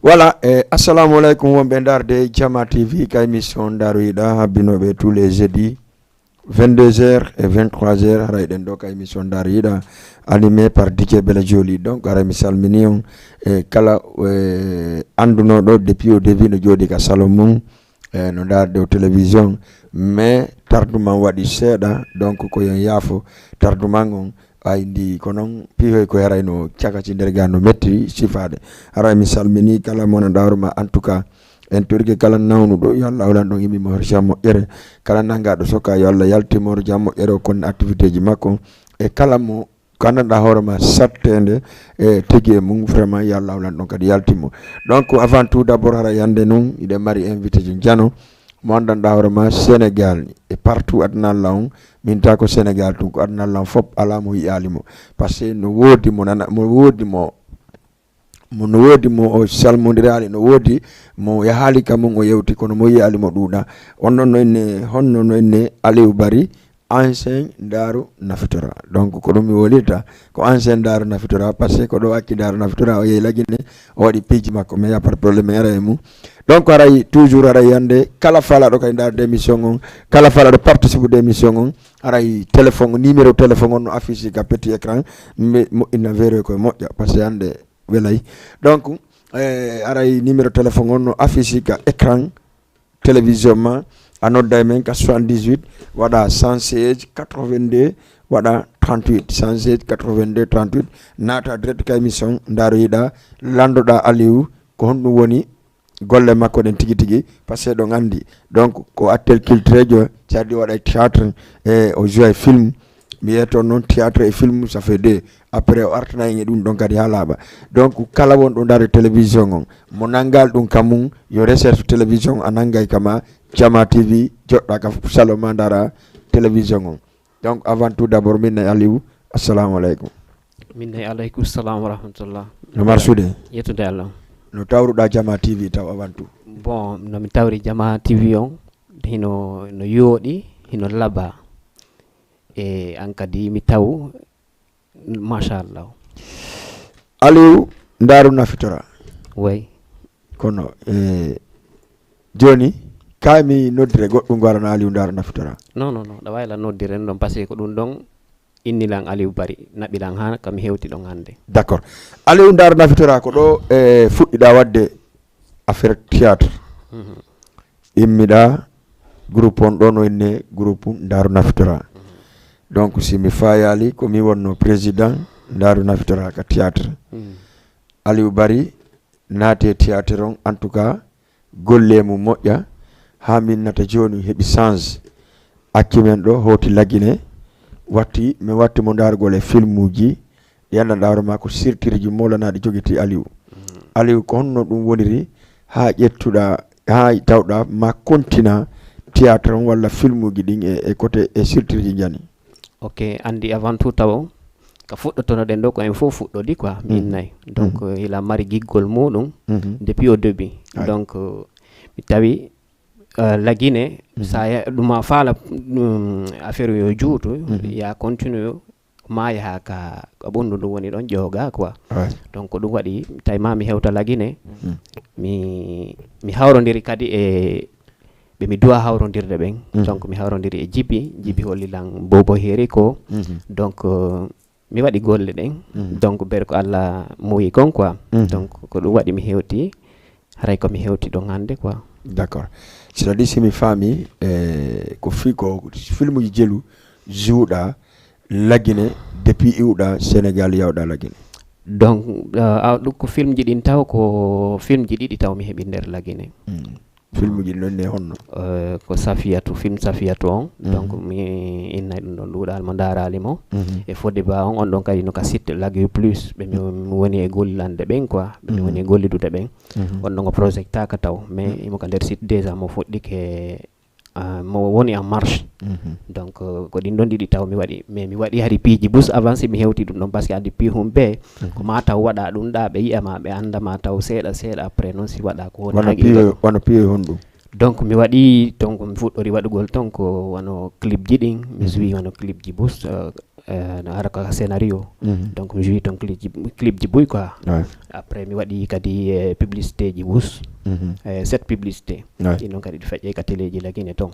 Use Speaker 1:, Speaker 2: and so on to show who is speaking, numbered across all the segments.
Speaker 1: Voilà, assalamu alaikum wonɓe darde Jama TV ka émission daroyiɗa habbinoɓe tous les jeudis 22h et 23h harayɗen ɗo ka émission daroyiɗa animé par DJ Bela Joli. Donc ara mi salmini on kala andunoɗo depuis au début no jooɗi ka salon mum no darde o télévision, mais tardement waɗi seeɗa, donc koyon yaafo tardement on ayndi ko noon piihoy ko herayno cakati nder ga no metti sifade. Ara mi salmini kala mona dawruma en tout cas en turki kala nawnuɗo yo Allah awlan ɗon immi hor jam moƴƴere, kala nangaɗo soka yo Allah yaltimo hor jam moƴƴere o konne activité ji makko e kala mo gandanɗa hoorema sattede e tigi e mum vraiment yo Allah awlan ɗon kadi yaltimo. Donc avant tout d'abord hara yande noon iɗen mari invité ji jano mo andanɗa hoorema Sénégal et partout aduna Allah on min ta ko Sénégal tun ko aduna Allah fop ala mo yiyalimo par ce que no woodi mo nana mo woodi mo no woodi mo o salmodirali no woodi mo yahali kam o yewti kono mo yiyalimo ɗuuɗa onnon no enne honno no enne Aliou Barry ancien Daaru Nafitora. Donc ko ɗum mi wolirta ko ancien Daaru Nafitora par ce que ko ɗo acci Daaru Nafitora o yehi lagine o waɗi piiji makko mais ya par probléme ara e mum. Donc aray toujours aray yande kala falaɗo kay darde émission on, kala falaɗo participe de émission on aray téléphone numéro téléphone on no affiche ka petit écran moƴƴina vero koye moƴƴa par ce que hande welay. Donc aray numéro téléphone on no affiche ka écran télévision ma a nodda e men ka 78 waɗa 116 82 waɗa 38 116 82 38 naata direct ka émission daroyiɗa landoɗa Aliou ko honɗum woni golle makko ɗen tigi tigi par ce que ɗon andi donc ko acteur culturejo cardi waɗa théâtre e o joue film mi yetto noon théâtre et film ça fait deux après o artanayi e ɗum ɗon kadi ha laaɓa. Donc kala wonɗo daaro télévision on mo nangal ɗum kamum yo recherche télévision a nangay kama Jama TV joɗɗa ka salon ma dara télévision on. Donc avant tout d'abord min nayi Aliou assalamu aleykum.
Speaker 2: Min nayi aleykum salam wa rahmatullah.
Speaker 1: No marsude
Speaker 2: yettude Allah.
Speaker 1: No tawruɗa Jama TV taw avant tout?
Speaker 2: Bon nomi tawri Jama TV on hino no yooɗi hino laaɓa e an kadi mi taw machallah.
Speaker 1: Aliou Daaru Nafitora
Speaker 2: way
Speaker 1: kono joni kami noddire goɗɗum garana Aliou Daaru Nafitora?
Speaker 2: non ɗa wayla noddiren ɗon par ce que ko ɗum ɗon innilan Aliou Barry naɓilan ha kam hewti ɗon hande. D'accord.
Speaker 1: Aliou Daaru Nafitora ko ɗo fuɗɗiɗa wadde affaire théâtre immiɗa groupe on ɗo no enne groupe Daaru Nafitora. Donc si mi fayali ko mi wonno président Daaru Nafitora ka théâtre Aliou Barry naate théâtre on en tout cas golle mum moƴƴa ha min nata joni heɓi change acci men ɗo hoti lagine watti mi watti mo dargol e film uji ɗi andanɗa hoorema ko sirtirji molanaɗi joguiti Aliou. Aliou ko honno ɗum woniri ha ƴettuɗa ha tawɗa ma continua théâtre on walla film uji ɗin e côté e sirtirji jani?
Speaker 2: Ok, andi avant tout taw ka fuɗɗotono ɗen ɗo ko en fof fuɗɗodi quoi min nayi donc ila mari giggol muɗum depuis au début. Donc mi tawi lagine sa ɗuma faala affaire yo juutu ya continue ma yaha ka ɓonndu ndu woni ɗon ƴooga quoi. Donc ɗum waɗi tawi ma mi hewta lagine mi hawrodiri kadi e ɓe mi duwa hawrodirde ɓen. Donc mi hawrodiri e jibi hollilan bobo heri ko donc mi waɗi golle ɗen donc ber ko Allah muyi kon quoi. Donc ko ɗum waɗi mi hewti haray ko mi hewti ɗon hande quoi.
Speaker 1: D'accord. C'est-à-dire si mi faami ko film ji jelu juuɗa lagine depuis iwɗa Sénégal yawɗa lagine?
Speaker 2: Donc ɗum ko film ji ɗin taw ko film ji ɗiɗi taw mi heɓi nder lagine.
Speaker 1: Film ji nonne honno?
Speaker 2: Ko Safiyatu film Safiyatu on donc mi innay ɗum ɗon ɗuuɗal mo darali mo e fodde ba on ɗon kadi no ka site Lagui Plus ɓe mi woni e gollande ɓen quoi ɓe mi woni e gollidude ɓen on ɗon ko projectaka taw mais imo ka nder site déjà mo fuɗɗike mo woni en marche. Donc ko ɗin ɗon ɗiɗi taw mi waɗi mais mi waɗi hari piiji bus avancé mi hewti ɗum ɗon par ce que andi pihum ɓe ko ma taw waɗa ɗum ɗa ɓe yiyama ɓe andama taw seeɗa après noon si waɗa ko
Speaker 1: wona piyo honɗum.
Speaker 2: Donc mi waɗi donc mi fuɗɗori waɗugol ton ko wano clip ji ɗin mi joui wano clip ji bus haraka scénario donc mi joui ton clip ji boy quoi après mi waɗi kadi publicité ji wus 7 publicité ɗi noon kadi ɗi feƴƴe ka téléji lagine ton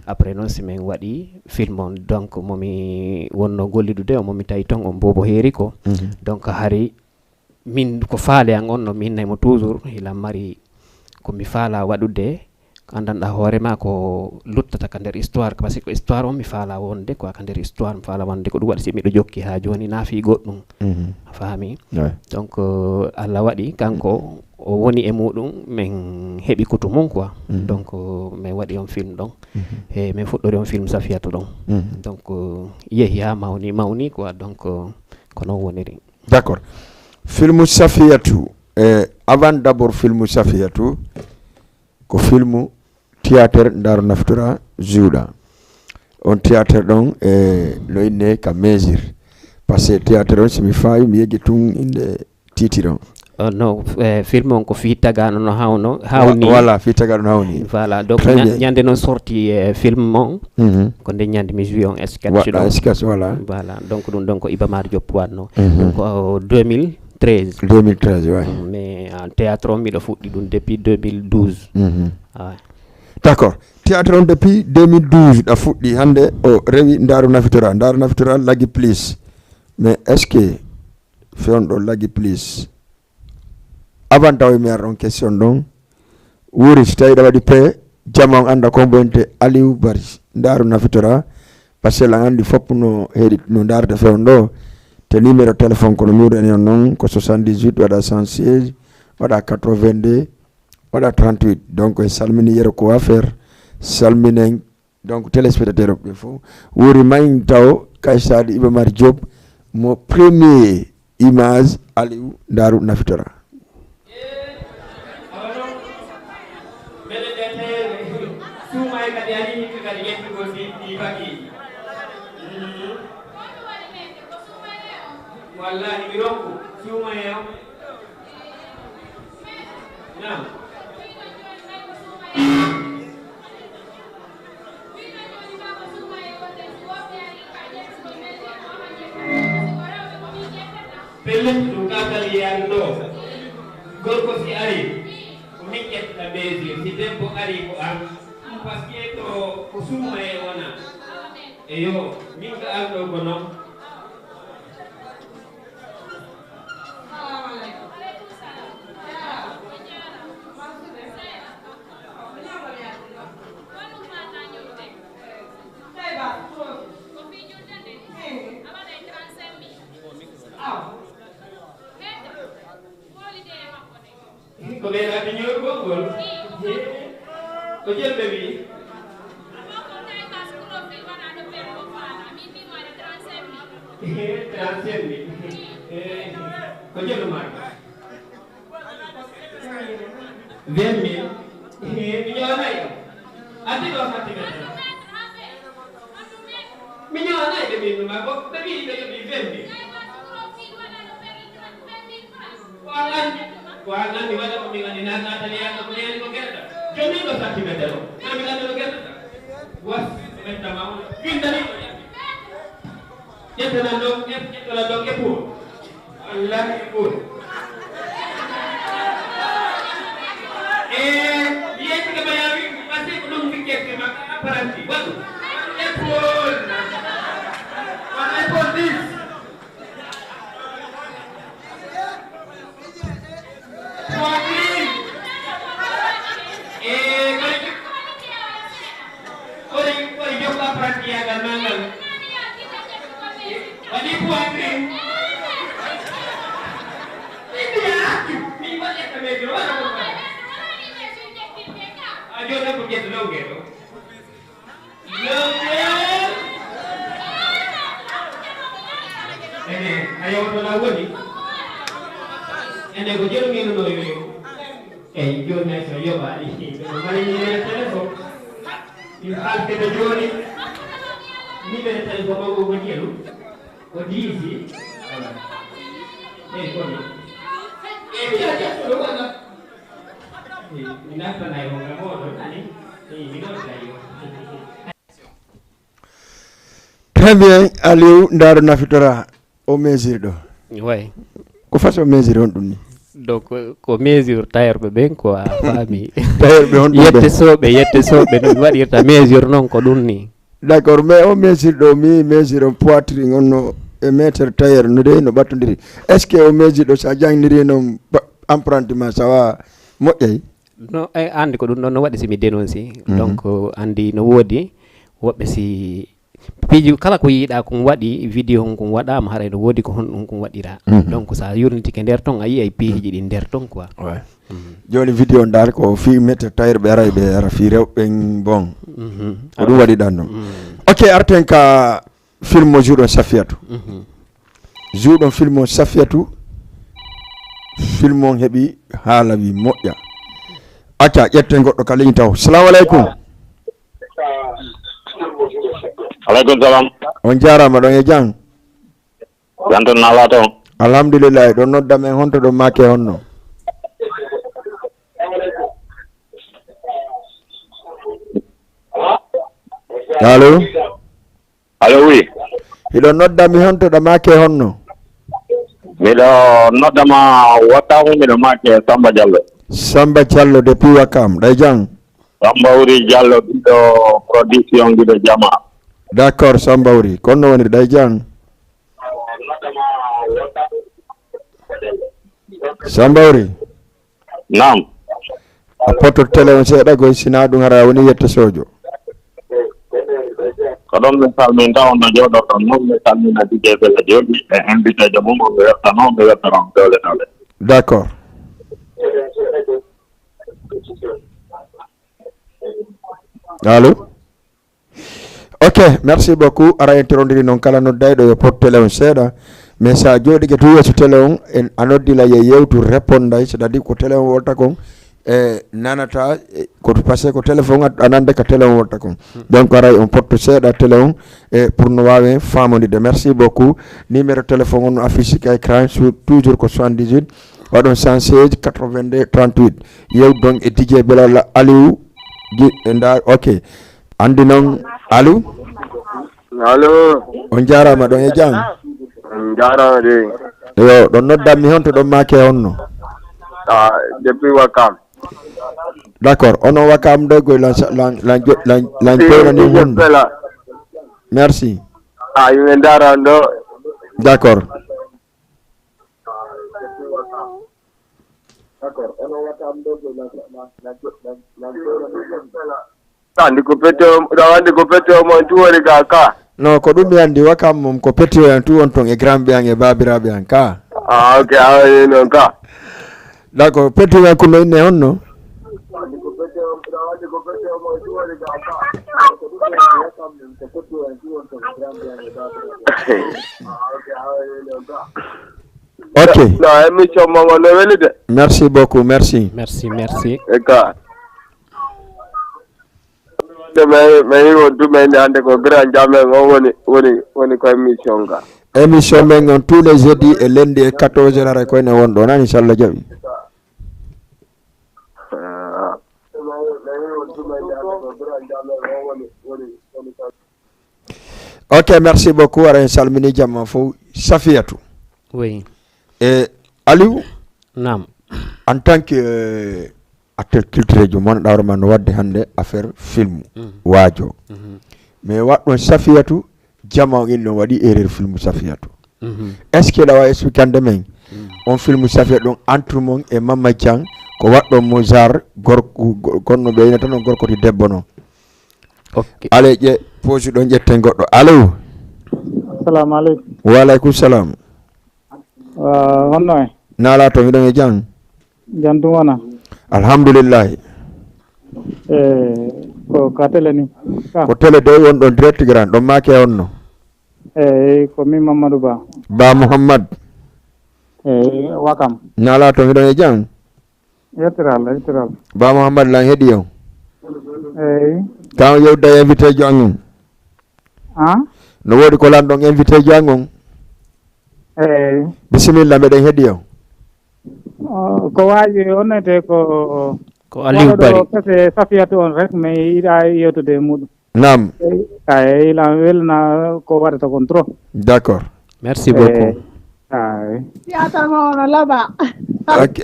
Speaker 2: après noon si min waɗi film on donc momi wonno gollidude o momi tawi ton on bobo heeri ko donc hari min ko faale an on no mi innaymo toujours hila mari komi faala waɗude andanɗa hoorema ko luttata ka nder histoire par ce que histoire on mi faala wonde quoi ka nder histoire mi faala wonde ko ɗum waɗi si miɗo jokki ha joni naafi goɗɗum a faami donc Allah waɗi kanko o woni e muɗum min heɓi kutu mum quoi donc min waɗi on film ɗon e min fuɗɗori on film Safiyatu ɗon donc yeehi ha mawni quoi donc ko noon woniri.
Speaker 1: D'accord. Film Safiyatu avant d'abord film Safiyatu ko film théâtre ndaro naftora juuɗa on théâtre ɗon no inne ka mesure par ce que théâtre on somi fawi mi yeggi tun inde titiron
Speaker 2: non film on ko fi tagano no hawno hawni
Speaker 1: voilà fi tagano no hawni
Speaker 2: voilà donc ñande non sorti film on ko nde ñande mi joué on sketch ɗon
Speaker 1: sketch voilà
Speaker 2: donc ɗum ɗon ko Iba Mar Diop wanno donc 2013
Speaker 1: ouais.
Speaker 2: Mais en théâtre on miɗo fuɗɗi ɗum depuis 2012
Speaker 1: d'accord théâtre on depuis 2012 ɗa fuɗɗi hande o rewi ndaro nafitora lagui plus mais est ce que fewno ɗo lagui plus avant taw mi ar on question ɗon wuri so tawi ɗa waɗi pré jama on anda ko bonte Aliou Bari ndaro nafitora par ce que la andi fop no heeɗi no darde fewno ɗo te numéro téléphone kono miwɗen on noon ko 78 waɗa 116 waɗa 82 waɗa 38 donc en salmini yero ko affaire salminen donc téléspectateur ɓe fof wori mayin taw kaysade Iba Mar Diop mo premier image Aliou Ndaru nafitora
Speaker 3: wallahi mi rokku suumayeyo nam pellel ɗum kakal yaani ɗo gorko si ari ko min ƴettata mesure si debbo ari ko an par ce que to ko suumaye wona eyo min ka an ɗo ko noon ko ɓeeɗa ɓe ñoor gongol ko jelɓe wi ko jelu maɗa 20 000 mi ñowanayi ɗo addi ɗo hattimeɗen mi ñowanayi ɓe minnuma ko ɓe wi ɓe yoɓi 20 000 ko an andi waɗa ko min andi natali yaɗo ko yani ko guerɗa joni ɗo sattimeɗen o nami andi no guerɗata was mettama on windanimo ƴettana ɗo ƴettana ɗo e pour wallahi e pour yeytiga mayawi parce que ko ɗum fikkeke makka apparanti waɗu épaule on épaule 10 ene ko jelu ngeno no yoyo e joni so yobaɗi ɓeɗo mari ñere téléphone ɗi haltede joni ni ɓene téléphone o ko jelu ko diisi eyi kono e mbiya ƴettuɗo wona mi naftanayi o ngam oɗo ani mi notayi o
Speaker 1: Très bien, Aliou Ndaro Nafitora au mesure do.
Speaker 2: Ouais.
Speaker 1: Ko façon mesure on dum ni.
Speaker 2: Donc ko mesure tailleur be ben ko fami.
Speaker 1: Tailleur be on dum.
Speaker 2: yette sobe no wadirta mesure non ko dum ni.
Speaker 1: D'accord, mais au mesure do mi mesure poitrine on e meter tailleur no de no battondiri. Est-ce que au mesure do sa jangniri no empruntement ça va moƴƴay?
Speaker 2: No andi ko dum non no wadi si mi dénoncer. Donc andi no wodi wobbe si piji kala ko yiida ko wadi vidéo on ko wadama haray no wodi ko hon ko wadira. Donc sa yurniti ke der ton ayi ay piji di der ton quoi.
Speaker 1: Ouais. Joni vidéo ndar ko fi meter tailleur be aray be ara fi rewbe bon. Ko dum wadi dan non. OK, arten ka film juuɗo Safiatou. Juuɗo film Safiatou. Film on heɓi haala wi moƴƴa. Acca ƴetten goɗɗo ka leñi taw. Assalamu aleykum.
Speaker 4: Aleykum salam.
Speaker 1: On jarama ɗon e jang.
Speaker 4: Janton nala toon.
Speaker 1: Alhamdulillah ɗon nodda men honto ɗo make honno. Allo.
Speaker 4: Allo oui.
Speaker 1: Hiɗo nodda mi honto ɗo make honno.
Speaker 4: Miɗo noddama wattamu miɗo make Samba Diallo.
Speaker 1: Samba Diallo depuis Wakam ɗay jang.
Speaker 4: Samba Wuri Diallo ɓiɗɗo production giɗo jama.
Speaker 1: D'accord Samba Wuri konno woni ɗay jang. Samba Wuri.
Speaker 4: Naam.
Speaker 1: A poto télé on seeɗa goy sina ɗum hara woni yetta sojo.
Speaker 4: Ko ɗon mi salminta on no jooɗo ɗon noon mi salmina DJ Bella Jooɗi e invité jo mum mi wetta noon mi wettaron dole dole.
Speaker 1: D'accord. Allô. OK, merci beaucoup. Ara interrondiri non kala noddayɗo yo pot télé on seeɗa mais sa jooɗike to yeeso télé on en anoddila ye yewtu réponday c'est-à-dire ko télé on wolta kon e nanata ko passé ko téléphone anande ka télé on wolta kon donc aray on porte seeɗa télé on e pour no wawen famodide. Merci beaucoup. Numéro téléphone on affiche ka écran sur toujours ko 78 waɗon 116 82 38 yew donc e DJ Bella Aliou nda OK andi noon Aliou.
Speaker 5: Allo.
Speaker 1: On jarama ɗon e jang.
Speaker 5: Jarama de.
Speaker 1: Yo ɗon noddanmi honto ɗon make honno.
Speaker 5: Depuis Wakam.
Speaker 1: D'accord, ono Wakam ɗo goy lan pewnani hunde. Merci.
Speaker 5: Yimɓe daran ɗo.
Speaker 1: D'accord.
Speaker 5: Andi ko pete o mon tuwori ga ka.
Speaker 1: Non ko ɗum mi andi Wakam mum ko petti en tu on ton e grand bien e babiraɓe an ka.
Speaker 5: OK awayi noon ka.
Speaker 1: D'accord, petti en ko no inne honno. OK.
Speaker 5: No émission mo no welide.
Speaker 1: Merci beaucoup, merci.
Speaker 2: Merci.
Speaker 5: E ka. mais on dumende ande ko grand jamen on woni ko émission ga.
Speaker 1: Émission men on tous les jeudis et lundi et 14h ara ko ne wonɗo nan inchallah jaɓi. OK, merci beaucoup. Ara salmini jamma fo Safiatou.
Speaker 2: Oui.
Speaker 1: Et Aliou.
Speaker 2: Naam.
Speaker 1: En tant que acteur culturel jo mon dawro man wadde hande affaire film waajo. Mais waɗɗon Safiatou jama il no waɗi erreur film Safiatou. Est-ce que lawa expliquande men on film Safiatou entre mon e Mama Thiang ko waɗɗo Mozart gorko konno ɓeyna tan on gorko ti debbo non. OK. Ale je pose ɗon ƴetten goɗɗo. Allo.
Speaker 6: Assalamu aleykum.
Speaker 1: Wa aleykum salam.
Speaker 6: Honno e.
Speaker 1: Nala to miɗon e jang.
Speaker 6: Jantum wona.
Speaker 1: Alhamdulillah.
Speaker 6: Ko ka télé ni.
Speaker 1: Ko télé do won ɗon direct grand ɗon make honno.
Speaker 6: Ko min Mamadou Ba.
Speaker 1: Ba Mouhammad.
Speaker 6: Wakam.
Speaker 1: Nala to miɗon e jang.
Speaker 6: Yettiral.
Speaker 1: Ba Mouhammad lan heeɗi yo. Kan yewda invité jo angon. No wodi ko lan ɗon invité jo angon. Bisimilla meɗen heeɗi yo.
Speaker 6: Ko waji onnete ko
Speaker 2: Aliou Bari
Speaker 6: kese Safiatou on rek mais ida yewtude muɗum.
Speaker 1: Nam.
Speaker 6: Ay la welna ko warata kon trop.
Speaker 1: D'accord.
Speaker 2: Merci beaucoup.
Speaker 6: Ay.
Speaker 7: Theater mo no laba.
Speaker 1: Ok.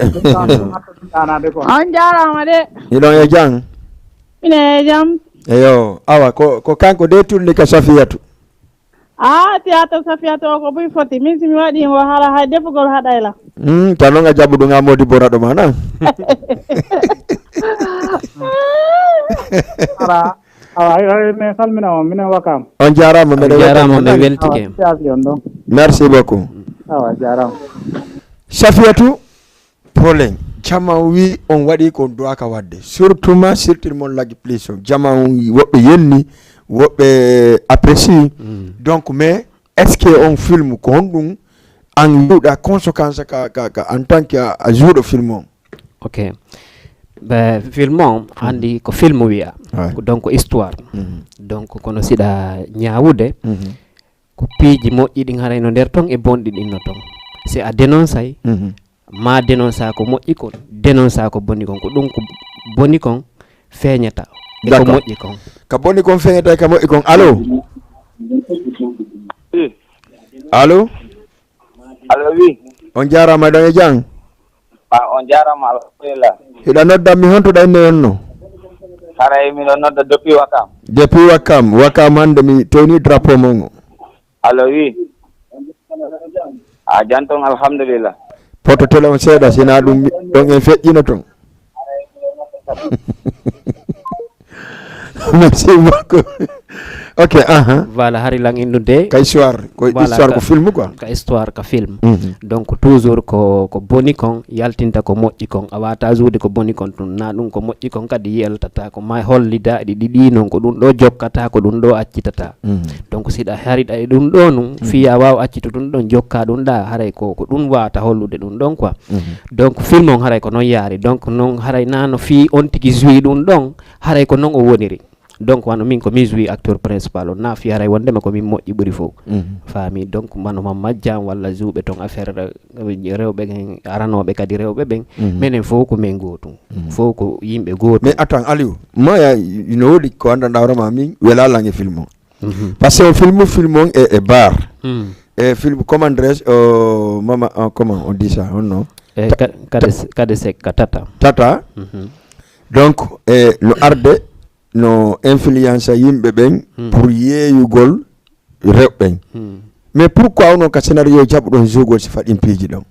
Speaker 7: On jarama de.
Speaker 1: Ilon e jang.
Speaker 7: Ine jam.
Speaker 1: Eyo, awa ko kanko de tulni ka Safiyatu.
Speaker 7: Theater Safiyatu ko buy foti min simi wadi mo hala hay defugol hadayla.
Speaker 1: Tano nga jabudu nga modi borado mana.
Speaker 6: Ara ay me salmina o mina wakam.
Speaker 1: On jarama me
Speaker 2: weltike.
Speaker 1: Merci beaucoup.
Speaker 6: Awa jarama.
Speaker 1: Safiyatu problème jama wi on wadi ko do aka wadde surtout ma surtout mon lagi pleso jama wobbe yenni wobbe apprécie donc mais est-ce que on film ko hondum en yuda conséquence ka en tant que a jour de film.
Speaker 2: OK. Be film andi ko film wiya donc histoire donc kono sida nyaawude ko piiji moƴƴi ɗin haray no nder ton e bonɗi ɗin no ton c'est a dénonçay ma dénonça ko moƴƴi kon dénonça ko boni kon ko ɗum ko boni kon feeñata e ko moƴƴi kon
Speaker 1: ka boni kon feeñata ka moƴƴi kon. Allo allo
Speaker 5: wi
Speaker 1: on jarama ɗon e jang.
Speaker 5: on jarama alhamdulillah.
Speaker 1: Hiɗa nodda mi hontoɗa inne wonno.
Speaker 5: Haray miɗo nodda
Speaker 1: depuis wakam hande mi towni drapeau mon o.
Speaker 5: Allo wi a janton alhamdulillah.
Speaker 1: Poto tele on seeɗa sina ɗum ɗon en feƴƴino ton. Merci beaucoup. OK,
Speaker 2: voilà hari lang indude
Speaker 1: ka histoire ko histoire ko film quoi.
Speaker 2: Ka histoire ka film. Donc toujours ko boni kon yaltinta ko moƴƴi kon awata zuude ko boni kon tun na ɗum ko moƴƴi kon kadi yeltata ko ma hollida ɗiɗi non ko ɗum ɗo jokkata ko ɗum ɗo accitata. Donc siɗa hariɗa e ɗum ɗo nun fiya wawa accito ɗum ɗon jokka ɗum ɗa haray ko ɗum wata hollude ɗum ɗon quoi. Donc film on haray ko non yaari donc non haray nano fi on tigi jouyi ɗum ɗon haray ko non o woniri. Donc wano min ko mi jouyi acteur principal o na fi haray wondema ko min moƴƴi ɓuri fof faami donc mano ma majjam walla jouɓe ton affaire rewɓe ɓen aranoɓe kadi rewɓe ɓen minen fof ko min gotum fof ko yimɓe gotum.
Speaker 1: Mais attends Aliou moya ino woodi ko andanɗa hoorema min welalange film o par ce que film on e bar e film comment dirais mama comment on dit ça on non
Speaker 2: kade sek ka tata
Speaker 1: donc no arde no influence yimɓe ɓen pour yeeyugol rewɓe mais pourquoi onon ka scénario jaɓuɗon jogol si faɗin piiji ɗon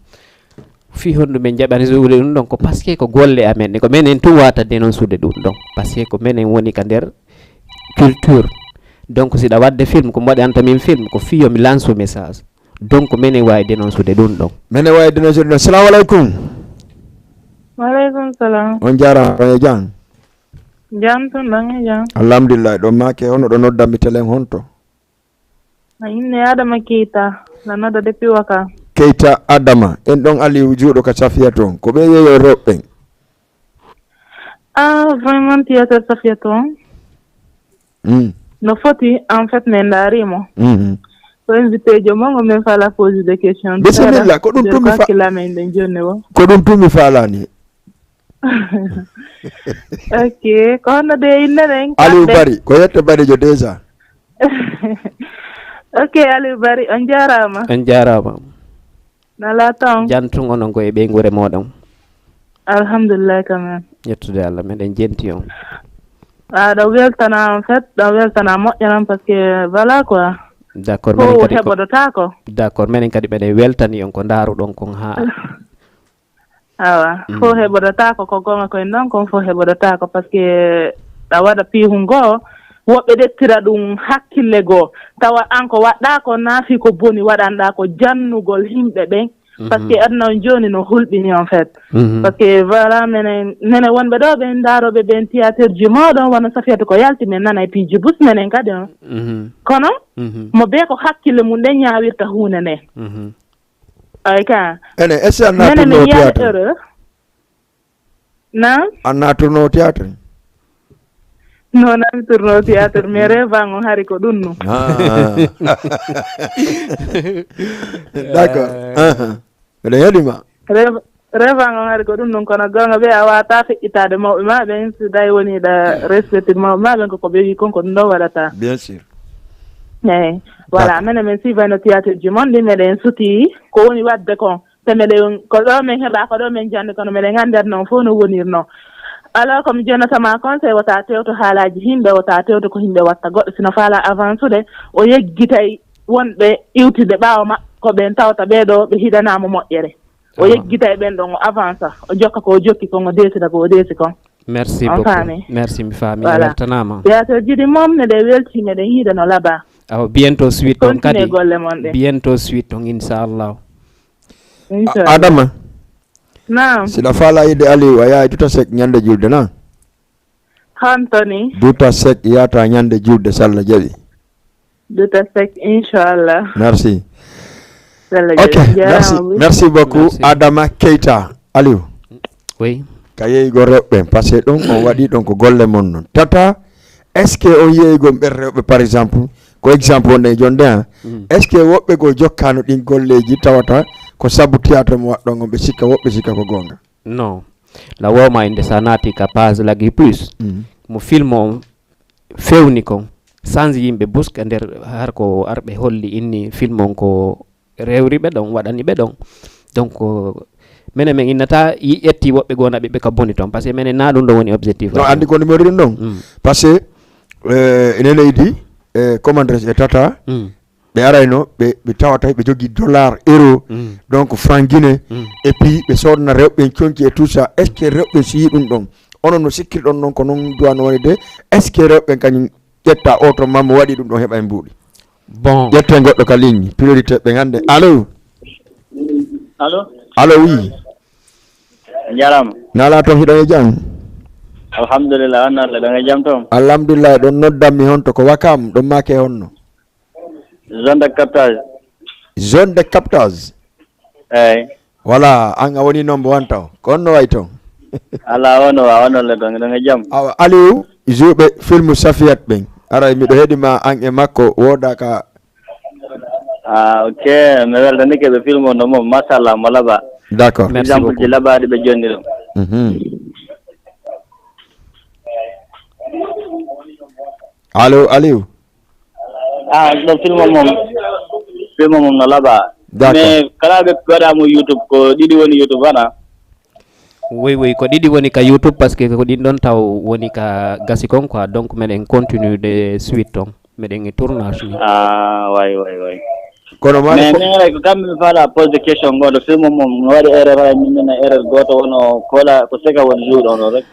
Speaker 2: fi honɗu men jaɓani jogude ɗum ɗon ko par ce que ko golle amen ko minen tum wata dénoncude ɗum ɗon par ce que ko minen woni ka nder culture donc siɗa wadde film ko waɗanta min film ko fiyo mi lance message donc minen wawi dénoncude ɗum ɗon
Speaker 1: minen wawi dénoncude ɗon. Salamu aleykum.
Speaker 7: Waleykum salam.
Speaker 1: On jarama ɗon e jang.
Speaker 7: Jam tun ɗon e jam.
Speaker 1: Alhamdulillah ɗon make hono ɗo noddami telen honto.
Speaker 7: Inne Adama Keita la nodda depuis Waka.
Speaker 1: Keita Adama en ɗon Aliou juuɗo ka Safia toon ko ɓe yeeyo rewɓe.
Speaker 7: Vraiment théâtre Safia toon no foti en fait min darimo ko invité jo mongo min fala pose des questions.
Speaker 1: Bisimilla ko ɗum tumi
Speaker 7: kilamen den jonni wo
Speaker 1: ko ɗum tumi falani.
Speaker 7: OK ko hono de inne den
Speaker 1: Aliou Bari ko yette Barijo déjà.
Speaker 7: OK Aliou Bari on jarama nala ton
Speaker 2: jantun onon ko e ɓe gure moɗon.
Speaker 7: Alhamdulillah quand même
Speaker 2: yettude Allah meɗen jenti on.
Speaker 7: ɗo weltana en fait ɗo weltana moƴƴanan par ce que voilà quoi.
Speaker 2: D'accord
Speaker 7: ko heɓodotako.
Speaker 2: D'accord minen kadi ɓeɗen weltani on ko daruɗon kon ha
Speaker 7: awa fo heɓodotako ko gonga koye noon kon fo heɓodotako par ce que ɗa waɗa piihu ngoo woɓɓe ɗettira ɗum hakkille goo tawa an ko waɗɗa ko naafi ko boni waɗanɗa ko jannugol yimɓe ɓen par ce que aduna on joni no hulɓini en fait par ce que voilà minen wonɓe ɗo ɓen daroɓe ɓen théâtre ji moɗon wona Safiyatu ko yalti min nana e piiji bus minen kadi on kono mo be ko hakkille mum ɗen ñawirta hunde nde ay ka
Speaker 1: ene est ce que annaturno théâtre
Speaker 7: na
Speaker 1: annaturno théâtre
Speaker 7: non ami tourno théâtre mais rêvan on hari ko ɗum no
Speaker 1: d'accord mbiɗa heeɗima
Speaker 7: revango ngari ko ɗum ɗum kono gonga ɓe a wata feƴƴitade mawɓe ma ɓen so tawi woniɗa respecté mawɓe ma ɓen koko ɓe wi konko ɗum ɗo waɗata
Speaker 1: bien sûr
Speaker 7: eyyi voilà minen min sivano théâtre ji moon ɗi meɗen suti ko woni wadde kon te meɗen ko ɗo min heeɓa ko ɗo min jandi kono meɗen anndata noon fof no wonirno alors komi jonnatama conseil wota tewto haalaji yimɓe wota tewto ko yimɓe watta goɗɗo sino faala avance ude o yeggitay wonɓe iwtide ɓaawa makko ɓen tawta ɓeeɗo ɓe hiɗanama moƴƴere o yeggitay ɓen ɗon o avance o jokka ko o jokki kon o desida ko o deesi kon
Speaker 2: merci beaucoup merci mi faami weltanama
Speaker 7: théâtre ji ɗi moom neɗe welti meɗen yiida no laaɓa
Speaker 2: aw bientôt suite on kadi
Speaker 7: golle mon ɗe
Speaker 2: bientôt suite on inchallah
Speaker 1: Adama
Speaker 7: naam
Speaker 1: sila faala yide Aliou a yahay duta sek ñande julde na
Speaker 7: hantoni
Speaker 1: duta sek yata ñande julde sallah jaɓi
Speaker 7: duta sek inchallah
Speaker 1: merci ok merci beaucoup Adama Keita Aliou
Speaker 2: oui
Speaker 1: ka yeeygo rewɓe par ce que ɗum on waɗi ɗon ko golle mon noon tata est ce que on yeeygo ɓer rewɓe par exemple ko exemple wonde jonde ha est ce que woɓɓe go jokkano ɗin golleji tawata ko sabu théâtre mo waɗɗon on ɓe sikka woɓɓe sikka ko gonga
Speaker 2: non la woma inde sa naati ka page lagui plus mo film o fewni kon sans yimɓe buska nder har ko arɓe holli inni film on ko rewri ɓe ɗon waɗani ɓe ɗon donc minen min innata ƴetti woɓɓe gona ɓeɓe ka boni toon par ce que minen na ɗum ɗo woni objectif
Speaker 1: non andi ko numéro ɗum ɗon par ce que ene leydi commandres e tata ɓe arayno ɓe tawata ɓe jogui dollar euro donc franc guiné et puis ɓe sodna rewɓe conki et tout ça est ce que rewɓe so yi ɗum ɗon onon no sikkirɗon noon ko noon duwano woni de est ce que rewɓe kañum ƴetta auto mammo waɗi ɗum ɗon heeɓa e mbuuɗi
Speaker 2: bon
Speaker 1: ƴette goɗɗo ka ligne priorité ɓe gande allo allo oui
Speaker 8: jarama
Speaker 1: nala toon hiɗon e jam
Speaker 8: alhamdulillah on Allah ɗon e jam toon
Speaker 1: alhamdulillah ɗon noddanmi honto ko wakam ɗon make honno
Speaker 8: zone de captage
Speaker 1: zone de captage
Speaker 8: eyyi
Speaker 1: voilà an a woni number 1 taw ko onno way toon
Speaker 8: ala wono wa onolle ɗon e jam
Speaker 1: awa Aliou jouɓe film Safiyat ɓen ara miɗo heeɗima an e makko woda ka
Speaker 8: ok mi weltanike ɓe film o no moom machallah mo laaɓa
Speaker 1: d' accord
Speaker 8: exemple ji laaɓaɗi ɓe jonni ɗum
Speaker 1: allo Aliou
Speaker 8: ɗo film o moom no laaɓa mais kala ɓe waɗamo YouTube ko ɗiɗi woni YouTube hana
Speaker 2: oui oui ko ɗiɗi woni ka YouTube par ce que ko ɗin ɗon taw woni ka gasi kon quoi donc meɗen continue de suite ton meɗen e tournage ni
Speaker 8: way
Speaker 1: kono
Speaker 8: mais ko kamɓe mi faala pose de question goto film o moom no waɗi erreur ha minena erreur goto wono kola ko seka woni jour on o rek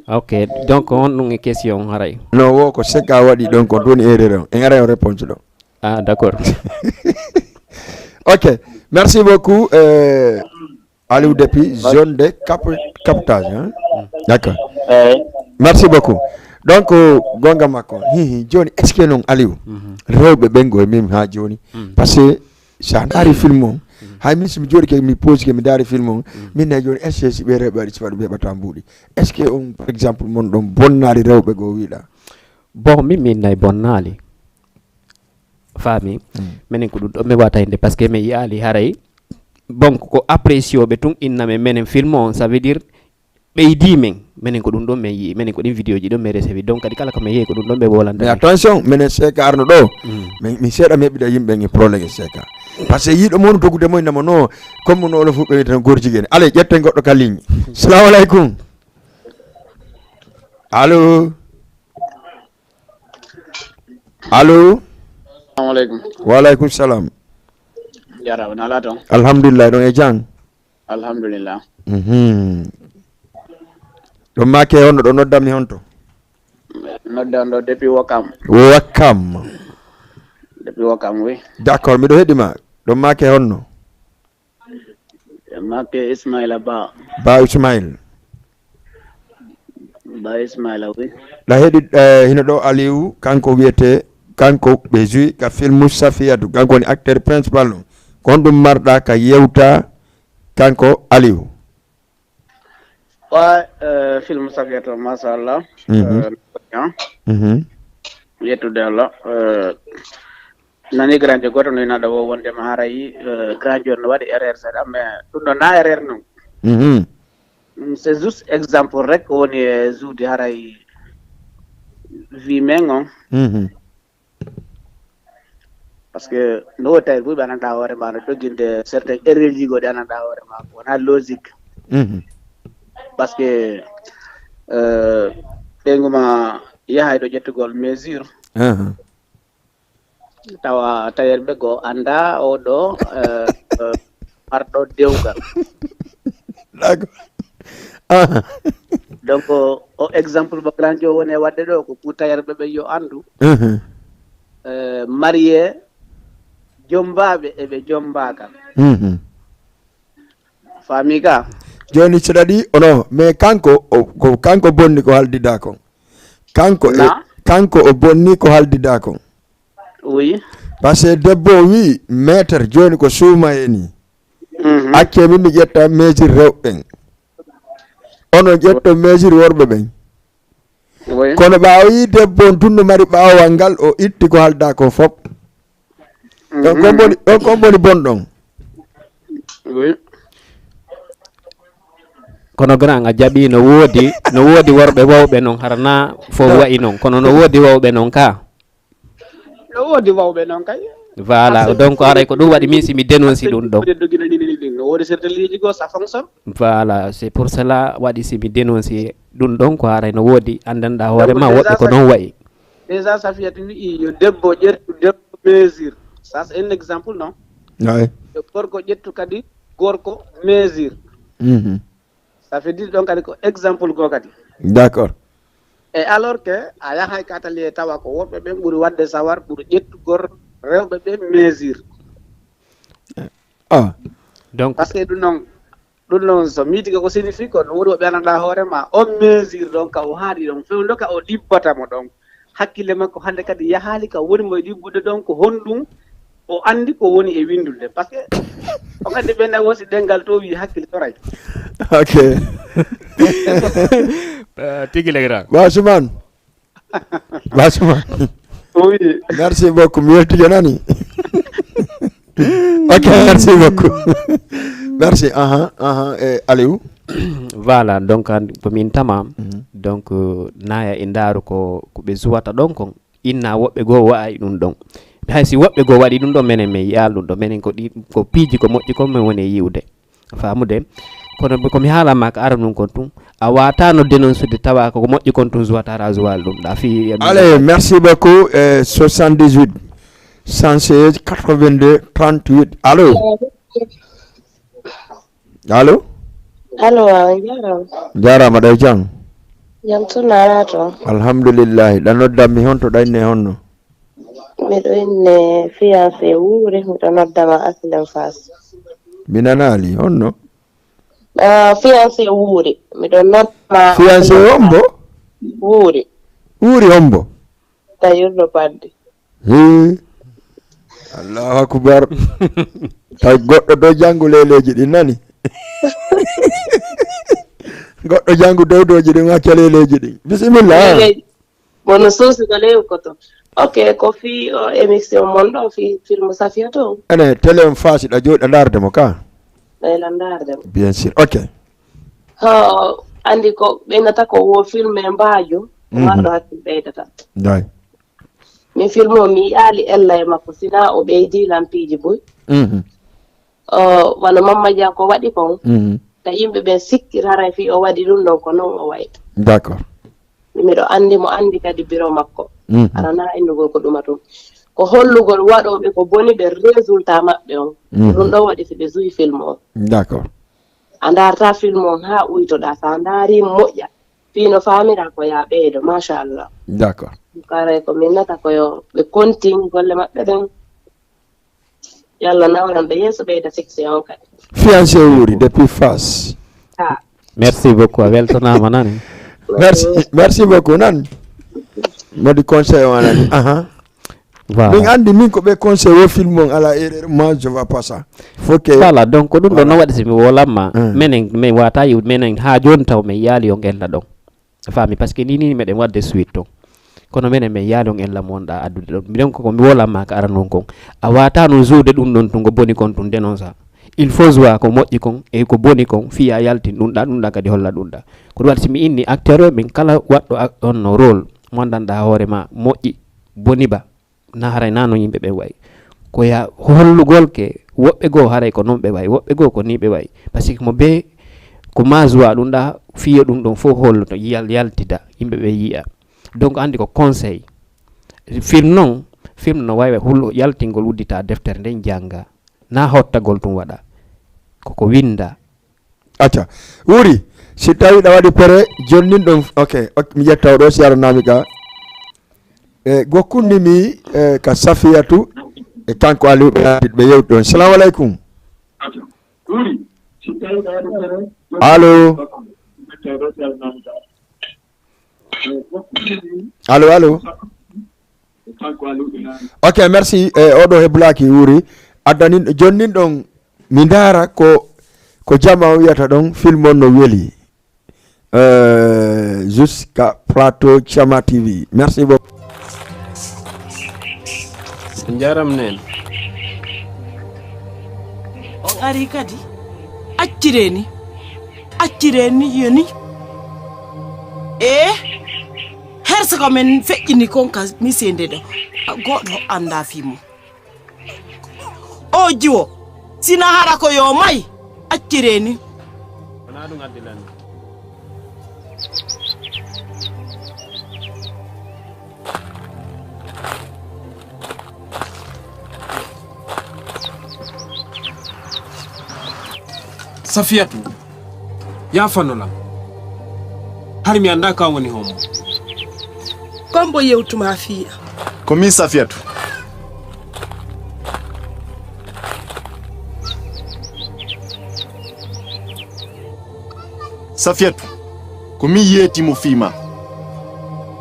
Speaker 2: ok donc on ɗum e question haray
Speaker 1: non wo ko seka waɗi ɗon ko doni erreur on en ara o réponse ɗo
Speaker 2: d' accord
Speaker 1: ok merci beaucoup Aliou depuis zone de captage hein? d' accord merci beaucoup donc gonga makko joni est ce que noon Aliou rewɓe ɓengo e min ha joni par ce que sa daari film on hay min somi jooɗi ke mi pose ke mi daari film on min ne joni est ce que si ɓe rewɓe waɗi sifaɗum heɓata mbuuɗi est ce que on par exemple mon ɗon bonnali rewɓe goo wiiɗa
Speaker 2: bon min nayi bonnali faami minen ko ɗum ɗo mi wata hinde par ce que mi yiyali haray bon ko apprécioɓe tun inname menen film on ça veut dire ɓeydi men minen ko ɗum ɗon min yii minen ko ɗin vidéo ji ɗon mi recevi donc kadi kala ko mi yeehi ko ɗum ɗon ɓe wolanta
Speaker 1: mais attention minen seka arno ɗo mi seeɗa mi heɓida yimɓe e probléme e seka par ce que yiiɗo moon dogude moy nama no comme no olo fof ɓe tan gorjiguene allez ƴetten goɗɗo ka ligne salamu aleykum allo allo
Speaker 9: assalamu aleykum
Speaker 1: waaleykum salam
Speaker 9: jarama nala toon
Speaker 1: alhamdulillah ɗon e jang
Speaker 9: alhamdulillah
Speaker 1: ɗon make honno ɗo noddammi honto
Speaker 9: noddan ɗo depuis Wakam depuis Wakam oui
Speaker 1: d' accord miɗo heeɗima ɗon make honno
Speaker 9: make Ismaila
Speaker 1: ba Ismail
Speaker 9: oui
Speaker 1: la heeɗi hino ɗo Aliou kanko wiyete kanko ɓe joui ka film Safiyatu kanko woni acteur principal o kon ɗum marɗa ka yewta kanko Aliou
Speaker 9: film Safiyatu machallah yettude Allah nani grande goto no ina ɗo wonde ma harayi grande on no waɗi erreur seeɗa mais ɗum ɗo na erreur noon c'est juste exemple rek woni e zuude haray vie men on parce que no wo tawi ɓuuɓe ananda hoore ma no jogginde certain erreur ji goɗi ananda hoore ma wona logique parce que ɓeyguma yahay ɗo ƴettugol mesure tawa tawere go anda oɗo arɗo dewgal donc o exemple mo grand jo woni wadde ɗo ko pour tayerɓe ɓe yo andu marié jombaɓe eɓe jombakal fami ka
Speaker 1: joni so ɗaɗi ono mais kanko bonni ko haldida kon kanko o bonni ko haldida kon
Speaker 9: oui
Speaker 1: par ce que debbo o wi maître joni ko suuma e ni acce min mi ƴetta mesure rewɓe ɓen ono ƴetto mesure worɓe ɓen kono ɓawi debbo on tunno mari ɓawal ngal o itti ko halda ko fop on kon boni bonɗon
Speaker 2: kono grand a jaɓi no woodi worɓe wawɓe noon harana fo wayi noon kono no woodi wawɓe noon ka
Speaker 9: no woodi wawɓe noon kay
Speaker 2: voilà donc aray ko ɗum waɗi min simi dénonci ɗum ɗon voilà c'est pour cela waɗi simi dénonci ɗum ɗon ko aray no woodi andanɗa hoorema woɓɓe ko noon wayi
Speaker 9: déjà ça fiyat wi yo debbo ƴettu debbo mesure ça c'est un exemple non
Speaker 1: ouais
Speaker 9: yo gorko ƴettu kadi gorko mesure ça fait dire donc kadi ko exemple go kadi
Speaker 1: d'accord
Speaker 9: et alors que a yahay katali tawa ko woɓɓe ɓen ɓuuri wadde sawar ɓuuri ƴettugor rewɓe ɓe mesure
Speaker 2: donc
Speaker 9: par ce que ɗum noon so miitiga ko signifie ko no woodi woɓe ananɗa hoorema on mesure donc ka o haaɗi ɗon fewdo ka o ɗibbatamo ɗon hakkille makko hannde kadi yahaali ka woni mo ɗibbude ɗon ko honɗum o anndi ko woni e windude par ce que o kadi ɓenne wosi ɗengal to wi hakkille toray
Speaker 1: ok
Speaker 2: tigi le grand
Speaker 1: Bassoumane
Speaker 9: oui
Speaker 1: merci beaucoup mi weltijo nani ok merci beaucoup merci Aliou
Speaker 2: voilà donc ko min tama donc naya e ndaaru ko ɓe suwata ɗon kon inna woɓɓe goo wa'ay ɗum ɗon hay si woɓɓe goo waɗi ɗum ɗon menen min yaal ɗum ɗon menen ko piiji ko moƴƴi kon min woni e yiwde famude kono komi haalama ko ara ɗum kon tun a watano dénoncude tawa ko moƴƴi kon tun suwatara zuwal ɗum ɗa fi
Speaker 1: allez merci beaucoup 78 116 82 38 allo jarama ɗay jang
Speaker 10: jam tunana to
Speaker 1: alhamdulillahi ɗa noddammi honto ɗanne honno
Speaker 10: miɗo inne fiancé wuuri miɗo noddama aslen fas
Speaker 1: mi nanali honno
Speaker 10: fiancé wuuri miɗo noddama
Speaker 1: fiancé hombo
Speaker 10: wuuri
Speaker 1: hombo
Speaker 10: tayirɗo padde
Speaker 1: allahu akbar taw goɗɗo dow janggu leleji ɗi nani goɗɗo janggu dowdoji ɗin hacca leleji ɗin bisimilla
Speaker 10: bono suusi ko lew koto ok ko fi émission mon ɗo fi film Safia to
Speaker 1: ene télé on faasi ɗa jooɗi ɗa ndaardemo ka
Speaker 10: ɗayla ndaardemo
Speaker 1: bien sûr ok
Speaker 10: andi ko ɓeynata ko wo film e mbaajo marɗo hakkil ɓeydata
Speaker 1: day
Speaker 10: min film o mi yaali ella e makko sina o ɓeydi lampiiji boy wano Mamma Dia ko waɗi kon ta yimɓe ɓen sikkir haray fi o waɗi ɗum ɗon ko noon o wayi
Speaker 1: d'accord
Speaker 10: miɗo andi mo andi kadi biro makko arana innugol ko ɗuma toon ko hollugol waɗoɓe ko boni ɓe résultat maɓɓe on ɗum ɗon waɗi so ɓe suwi film o
Speaker 1: d'accord
Speaker 10: a darta film on ha uytoɗa sa daari moƴƴa fino famira ko ya ɓeydo machallah
Speaker 1: d'accord
Speaker 10: karay ko min nata koyo ɓe continue golle maɓɓe ɗen yalla nawran ɓe yeeso ɓeyda section on kadi
Speaker 1: fiancé wuuri depuis Fass
Speaker 2: merci beaucoup a weltanama nani
Speaker 1: merci beaucoup nan modi conseil o anani min andi min ko ɓe conseil o film on ala erreur moi je vois pas ça faut que
Speaker 2: voilà donc ɗum ɗon no waɗi somi wolamma minen min wata yiwde minen ha joni taw min yaali yo gella ɗon faami par ce que ni meɗen wadde suite to kono menen men yaalon en lam wonɗa addude ɗon mbiɗen koko mi wolanma ka aranon kon a wata no joude ɗum ɗon tungo boni kon tun denon sa il faut joie ko moƴƴi kon e ko boni kon fiya yaltin ɗum ɗa kadi holla ɗum ɗa ko ɗum waɗi simi inni acteur o min kala waɗɗo on no rôle mo gandanɗa hoore ma moƴƴi boni ba na haray na no yimɓe ɓe wayi ko ya hollugol ke woɓɓe goo haray ko noon ɓe wayi woɓɓe goo ko ni ɓe wayi par ce que mo be ko ma joie ɗum ɗa fiya ɗum ɗon fof holluto yaltida yimɓe ɓe yiya donc andi ko conseil film no wawi hullo yaltingol uddita deftere nden janga na hottagol tum waɗa koko winda
Speaker 1: acca wuri si tawi ɗa waɗi pere jonnin ɗon ok mi ƴettaw ɗo si aranami ka gokkundi mi ka Safiyatu e kanko Aliou ɓe yewti ɗon. Salamu aleykum. Allo allo ok merci oɗo heblaki wuri addanin jonnin ɗon mi ndaara ko jama wiyata ɗon film on no weli jusqu'à plateau Chama TV. Merci beaucoup.
Speaker 11: Njaram nen
Speaker 12: on ari kadi accireni yoni herse ko men feƴƴini kon ka misende ɗo goɗɗo anda fimo o jiwo sina hara ko yo may accireni
Speaker 11: wona ɗum addilani Safiyatu ya fanolam har mi anda ka woni homo
Speaker 12: kombo yewtuma fiya
Speaker 13: ko min Safiyatu ko min yeeti mo fiima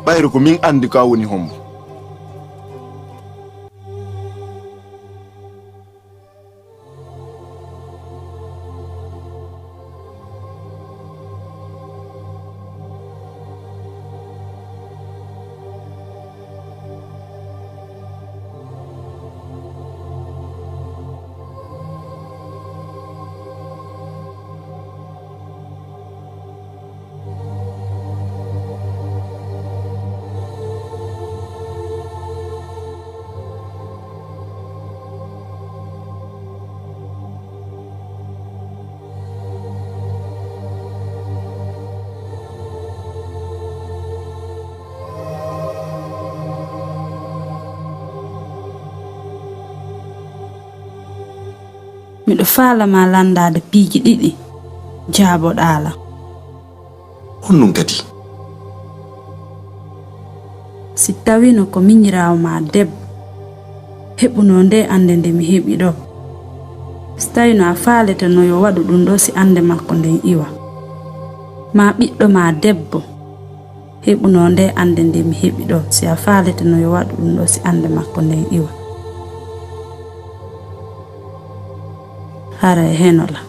Speaker 13: ɓayre ko min andi ka woni homo
Speaker 14: miɗo faala ma landade piiji ɗiɗi jaaboɗaala
Speaker 13: honnon kadi
Speaker 14: si tawino ko miñirawo ma debbo heɓuno nde ande nde mi heɓi ɗo si tawino a faalete no yo waɗu ɗum ɗo si ande makko nden iwa ma ɓiɗɗo ma debbo heɓuno nde ande nde mi heɓi ɗo si a faalete no yo waɗu ɗum ɗo si ande makko nden iwa hara e henola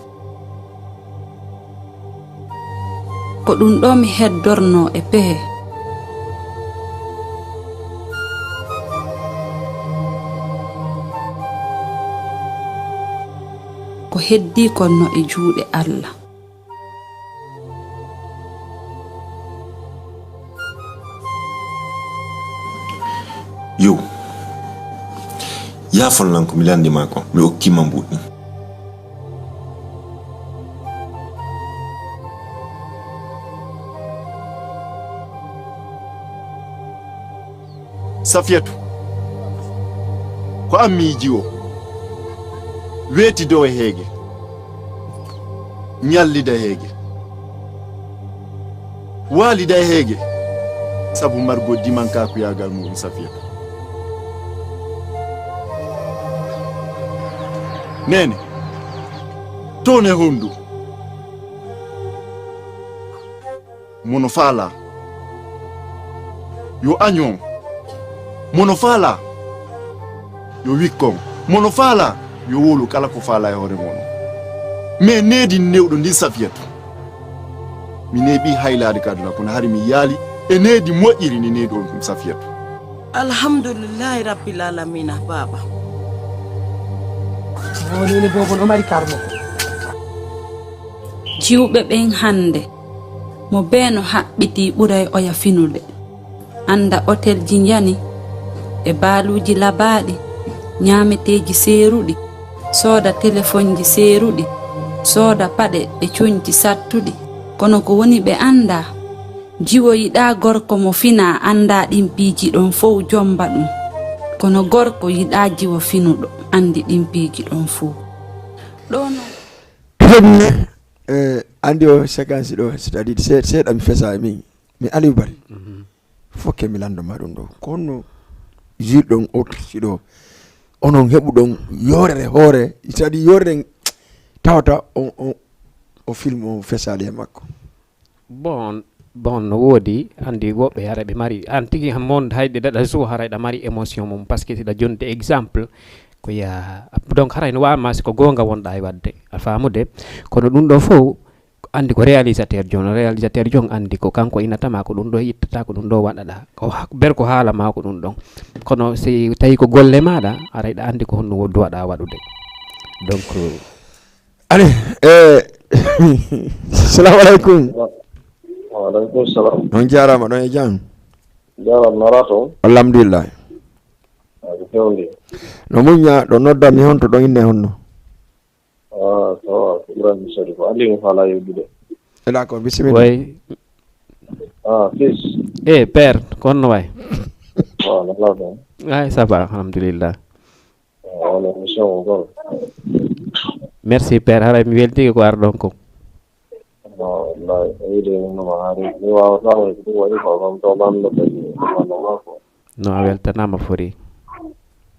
Speaker 14: ko ɗum ɗo mi heddorno e pehe ko heddi konno e juuɗe Allah
Speaker 13: yo yaafon ko mi landima ko mi okkima mbuɗɗi Safiyatu ko ammiji o weeti dow heege ñallida heege waalida heege sabu margo dimanka ko yagal muɗum Safiyatu nene tone hondu mono faala yo agnon mono faala yo wikkon mono faala yo wolu kala ko faala e hoore mon mais needi newɗo ndi Safiyatu mi neeɓi haylade kaduna kono hari mi yaali e needi moƴƴiri ni needi on Safiyatu
Speaker 12: alhamdulillahi rabbil alamina baba
Speaker 3: ni bobo no mari karmo
Speaker 14: jiwɓe ɓen hande mo beeno haɓɓiti ɓuray oya finude anda hotel ji jani e baaluji labaɗi ñaameteji seeruɗi sooda téléphone ji seeruɗi sooda paɗe e coñci sattuɗi kono ko woni ɓe anda jiwo yiɗa gorko mo fina anda ɗin piiji ɗon fof jomba ɗum kono gorko yiɗa jiwo finuɗo andi ɗin piiji ɗon fof ɗono
Speaker 1: andi o séquence ɗo c'est-à-dire seeɗa mi fesa min mi Aliou Bari fokke mi landoma ɗum ɗo ko honno jirɗon otrci ɗo onon heɓuɗon yorere hoore c'est-à-dire yorere tawata o film o fesali e makko
Speaker 2: bon no woodi andi woɓɓe hara ɓe mari an tigi mon hayde daɗa so hara ɗa mari émotion mum par ce que siɗa jonde exemple ko ya donc haray no wawma siko gonga wonɗa e wadde a famude kono ɗum ɗo fof andi ko réalisateur jon andi ko kanko inatama ko ɗum ɗo yittata ko ɗum ɗo waɗaɗa ko ber ko haalama ko ɗum ɗon kono si tawi ko golle maɗa aray ɗa andi ko honno duwaɗa waɗude donc
Speaker 1: allez assalamu aleykum
Speaker 15: waaleykum salam
Speaker 1: on jarama ɗon e jam
Speaker 15: jaram narato
Speaker 1: alhamdulillah
Speaker 15: ko fewndi
Speaker 1: no muña ɗo noddami honto ɗon inne honno
Speaker 15: so Ibrahima Sadi ko andi mo fala yewdude
Speaker 1: d'accord bisimilla
Speaker 2: way
Speaker 15: fils
Speaker 2: père ko honno way
Speaker 15: no lawɗon
Speaker 2: ay ça va alhamdulillah
Speaker 15: ono mission o gol
Speaker 2: merci père haray mi weltiki ko arɗon ko
Speaker 15: wallahi wiide noma haari mi wawatama ko ɗum waɗi ko kam to ɓamɗo kadi manoma ko
Speaker 2: no a weltanama fori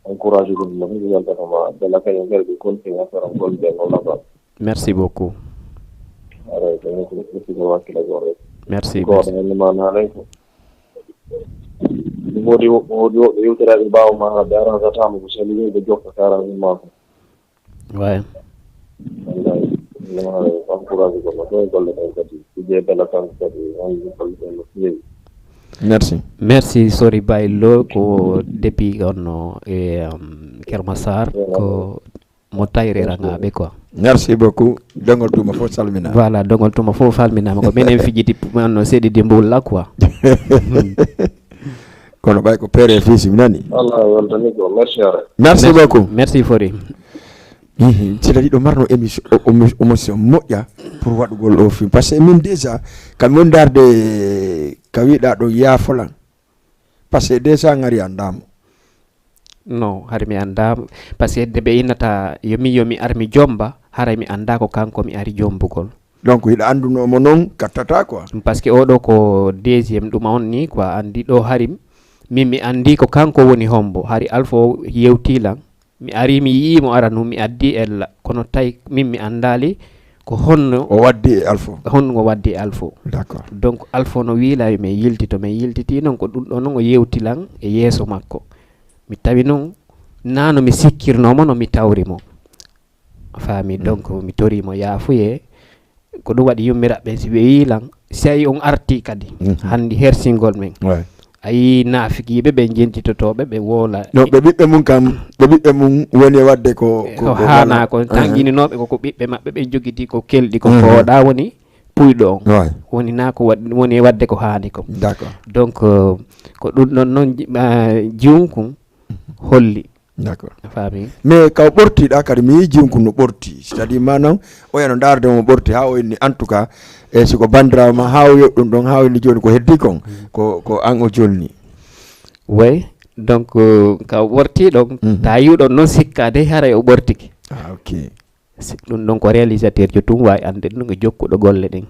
Speaker 15: encourage ɗum no ɗum yaltatama bela kañum kadi ɓe continue affaire ngol ɓe no laɓa
Speaker 2: merci beaucoup
Speaker 15: aray ko ko wakkila goo rek
Speaker 2: merci
Speaker 15: goto henne ma naalen ko woodi woɓɓe yewtiraɓe mbawma ha ɓe arrangetama ko sali ɓe jokka ka arrangement ko
Speaker 2: way
Speaker 15: wallahi encourage golle ɗo golle ɗen kadi ije bela kanko kadi on golle ɗen no feewi
Speaker 2: merci sori baylo ko depuis onno e Kermassar ko mo tayrerangaɓe quoi
Speaker 1: merci beaucoup dongol tuma fof salminama
Speaker 2: voilà dongol tuma fof salminama ko minen fijiti onno seeɗi dimbulla quoi
Speaker 1: kono ɓay ko père et fils mi nani
Speaker 15: Allah weltani ko merci are
Speaker 1: merci beaucoup
Speaker 2: merci fori
Speaker 1: c'est-à-dire ɗo marno émotion moƴƴa pour waɗugol o film par ce que min déjà kam woni darde ka wiɗa ɗo yaafolan par ce que déjà ngari andamo
Speaker 2: non hari mi andama par ce que de ɓe innata yomi armi jomba haray mi anda ko kanko mi ari jombugol
Speaker 1: donc hiɗa andunomo noon kattata quoi
Speaker 2: par ce que oɗo ko deuxiéme ɗum on ni quoi andi ɗo hari min mi andi ko kanko woni hombo hari alfo yewtilan mi ari mi yiimo aranu mi addi ella kono tawi min mi andali ko honno
Speaker 1: o waddi e alfo
Speaker 2: honno waddi e alfo
Speaker 1: d'accord
Speaker 2: donc alfo no wiila mi yiltito mi yiltiti noon ko ɗum ɗo noon o yewtilan e yeeso makko mi tawi noon nano mi sikkirnomo no mi tawrimo faami donc mi torimo yaafuye ko ɗum waɗi yummiraɓe si ɓe wiilan si ayi on arti kadi handi hersingol men ayi naafikiɓe ɓe jentitotoɓe ɓe woola
Speaker 1: no ɓe ɓiɓɓe mum kam ɓe ɓiɓɓe mum woni wadde ko
Speaker 2: hana ko tanƴininoɓe koko ɓiɓɓe maɓɓe ɓe jogiti ko kelɗi ko pooɗa woni puyɗo on woni na ko woni wadde ko haani ko
Speaker 1: d'accord
Speaker 2: donc ko ɗum ɗon noon jiwnkum holli
Speaker 1: d'accord
Speaker 2: faami
Speaker 1: mais kaw ɓortiɗa kadi mi yi jiwnkum no ɓorti c'est à dire manam o yano darde mo ɓorti ha o inni en tout cas e siko bandirawo ma ha o yoɗɗum ɗon ha o inni joni ko heddi kon ko an o jolni
Speaker 2: way donc kaw ɓorti ɗon ta yiwɗon noon sikkade haray o ɓortiki
Speaker 1: ok
Speaker 2: ɗum ɗon ko réalisateur jo tum wawi ande ɗum ko jokkuɗo golle ɗen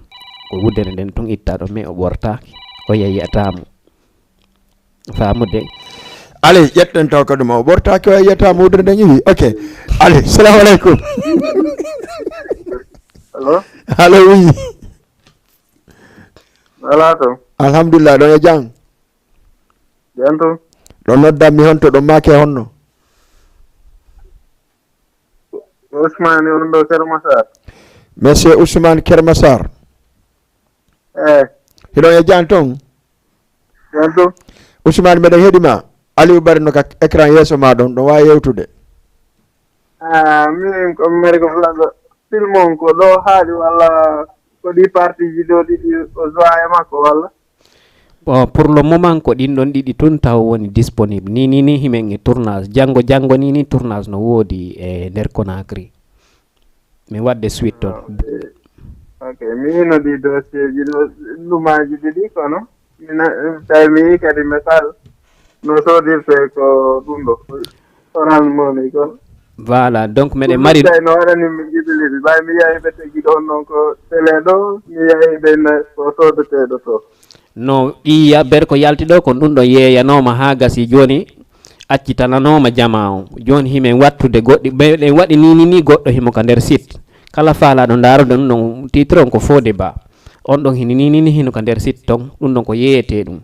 Speaker 2: ko wuddere nden tun itta ɗo mais o ɓortaki o yeyatamo famude
Speaker 1: allez ƴetten taw kadi ma o ɓortaki o yeyatamo wuddere nden iwi ok allez salamu aleykum allo oui
Speaker 5: ala to
Speaker 1: alhamdulillah ɗon e jam
Speaker 5: janto
Speaker 1: ɗo noddanmi honto ɗo maake honno
Speaker 5: Ousmane on ɗo Kermassar
Speaker 1: monsieur Ousmane Kermassar hiɗon e jam toon
Speaker 5: janto
Speaker 1: Ousmane meɗen heeɗima Aliou Barry no ka écran yeeso ma ɗon ɗo wawi yewtude
Speaker 5: min ko mari ko fulanɗo film on ko ɗo haaɗi walla ko ɗi partie ji ɗo ɗiɗi o joie e makko walla
Speaker 2: pour le moment ko ɗin ɗon ɗiɗi tun taw woni disponible ni himen e tournage janggo ni tournage no woodi e nder Conakry mi wadde suite toon
Speaker 5: ok mi yino ɗi dossier ji ɗo lumaji ɗiɗi kono tawi mi yi kadi message no sodirte ko ɗum ɗo orange money kono
Speaker 2: voilà donc meɗen mari
Speaker 5: no waɗani mi jiɗiliɗi ɓay mi yahi ɓe tegi ɗon noon ko télé ɗo mi yahi ɓe ko sodeteɗo to
Speaker 2: no ɗi ber ko yalti ɗo ko ɗum ɗo yeeyanoma ha gasi joni accitananoma jama o joni himen wattude goɗɗi ɓeɗen waɗi ni goɗɗo himo ka nder site kala faalaɗo ndarude ɗum ɗon titre on ko faux débat on ɗon ni hino ka nder site ton ɗum ɗon ko yeeyete ɗum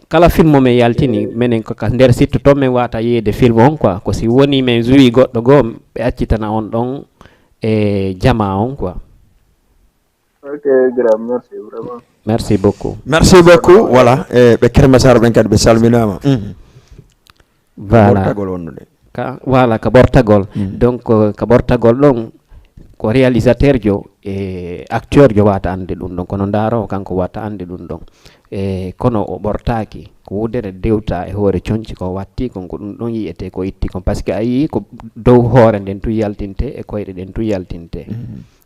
Speaker 2: kala film men yaltini menen ko ka nder site ton men wata yeeyde film on quoi ko si woni men jouyi goɗɗo goo ɓe accitana on ɗon e jama on quoi.
Speaker 5: Ok, grand, merci vraiment.
Speaker 2: Merci beaucoup.
Speaker 1: Merci beaucoup. Voilà, ɓe Kerma Sar ɓen kadi ɓe salminama.
Speaker 2: Voilà. Voilà ka ɓortagol. Donc ka ɓortagol ɗon ko réalisateur jo e acteur jo wata ande ɗum ɗon kono ndaro kanko wata ande ɗum ɗon e kono o ɓortaki ko wudere dewta e hoore conci ko watti kon ko ɗum ɗon yiyete ko itti kon par ce que a yi ko dow hoore nden tu yaltinte e koyɗe ɗen tu yaltinte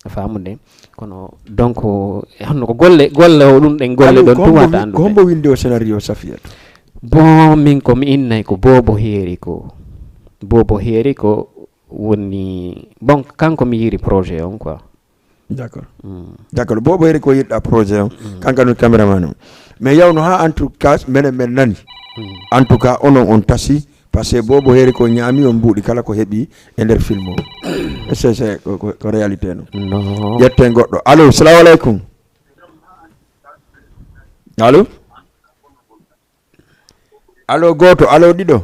Speaker 2: famude kono donc honno ko golle o ɗum ɗen golle ɗon tu wata andude
Speaker 1: ko hombo windi o scénario Safiatou
Speaker 2: bon min komi innay ko Bobo Heeri ko woni bon kanko mi yiri projet on quoi
Speaker 1: d'accord d'accord Bobo Heeri ko yiɗɗa projet on kanka no caméraman o mais yawno ha en tout cas menen men nani en tout cas onon on tasi par ce que Bobo Heeri ko ñaami on mbuuɗi kala ko heeɓi e nder film o c'est ko réalité no ƴette goɗɗo allo salamu aleykum allo goto allo ɗiɗo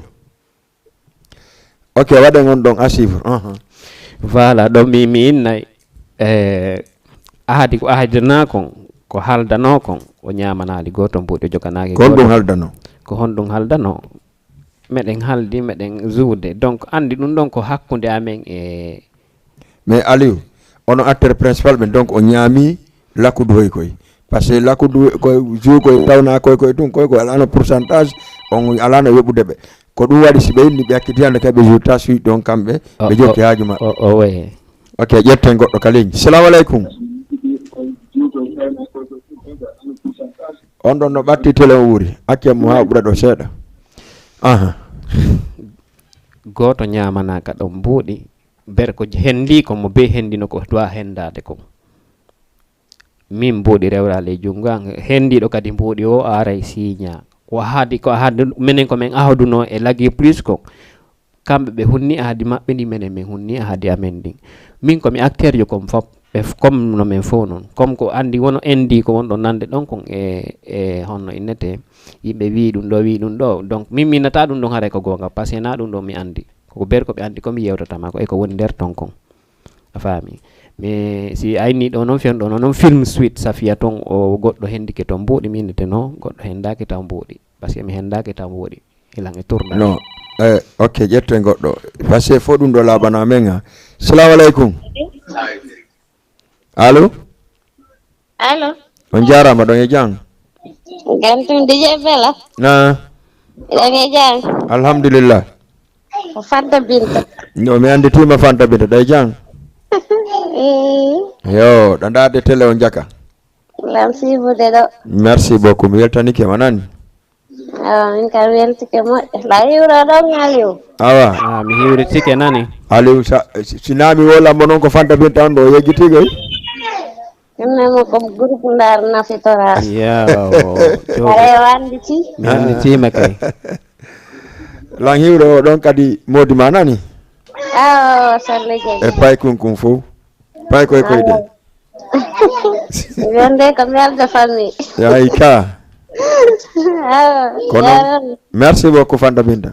Speaker 1: ok waɗen on ɗon à suivre
Speaker 2: voilà ɗo mi innay ahadi ko ahdana kon ko haldano kon o ñamanali goto mbuɗi o joganaki
Speaker 1: ko honɗum haldano
Speaker 2: ko honɗum haldano meɗen haldi meɗen zuude donc andi ɗum ɗon ko hakkude amen e
Speaker 1: mais Aliou ono acteur principal ɓe donc o ñaami lakkudu hoy koy par ce que lakkudu koye jou koye tawna koye tun koye ko alano pourcentage on alano yoɓude ɓe ko ɗum waɗi si ɓe inni ɓe hakkitiyande kaɓe jourta suit ɗon kamɓe ɓe jokki haaju maɓɓe
Speaker 2: way
Speaker 1: ok ƴetten goɗɗo ka ligne salamu aleykum on ɗon no ɓatti télé o wuuri accen mo ha ɓuura ɗo seeɗa
Speaker 2: goto ñamanaka ɗon mbuuɗi ber ko hendi ko mo be hendino ko dowa hendade ko min mbuuɗi rewrale jungo an hendiɗo kadi mbuuɗi o aray signa ko haadi minen ko men ahduno e lagui plus ko kamɓe ɓe hunni ahadi maɓɓe ndi menen min hunni ahadi amen ndin min komi acteur jo comme fop comme no men fof noon comme ko andi wono endi ko wonɗo nande ɗon kon e honno innete yimɓe wi ɗum ɗo donc min minata ɗum ɗon haray ko gonga par ce que na ɗum ɗo mi andi koko ber ko ɓe andi komi yewtatama ko eko woni nder ton kon a faami mais si ayni ɗo noon fiyan ɗo noon film suite Safia ton o goɗɗo hendike to mbuuɗi mi innete non goɗɗo hendaki taw mbuuɗi par ce que mi hendaki taw mbuuɗi ilan e tourna
Speaker 1: non ok ƴette goɗɗo par ce que fo ɗum ɗo laabana men ha salamu aleykum allo on jarama ɗon e jang
Speaker 16: gantum DJ Bella
Speaker 1: na
Speaker 16: ɗon e jang
Speaker 1: alhamdulillah
Speaker 16: ko Fanta Binta
Speaker 1: no mi anditima Fanta Binta ɗa e jang yo ɗo ndaade télé o jaka
Speaker 16: lam sibude ɗo
Speaker 1: merci beaucoup mi weltanike ma nani
Speaker 16: min kam weltike moƴƴo la hiwra ɗon Aliou
Speaker 1: awa
Speaker 2: mi hiwritike nani
Speaker 1: Aliou sinami wolammo noon ko Fanta Binta on ɗo yeggitigoy
Speaker 16: ɗumnemo ko groupe ndar nafitora are wanditi
Speaker 2: mi anditima kay
Speaker 1: lan hiwre o ɗon kadi modi ma nani
Speaker 16: solle jeeɗi
Speaker 1: e pay kunkum fof pay koye koyɗe
Speaker 16: wonde ko merde famille
Speaker 1: yayi ka kono merci beaucoup Fanta Binta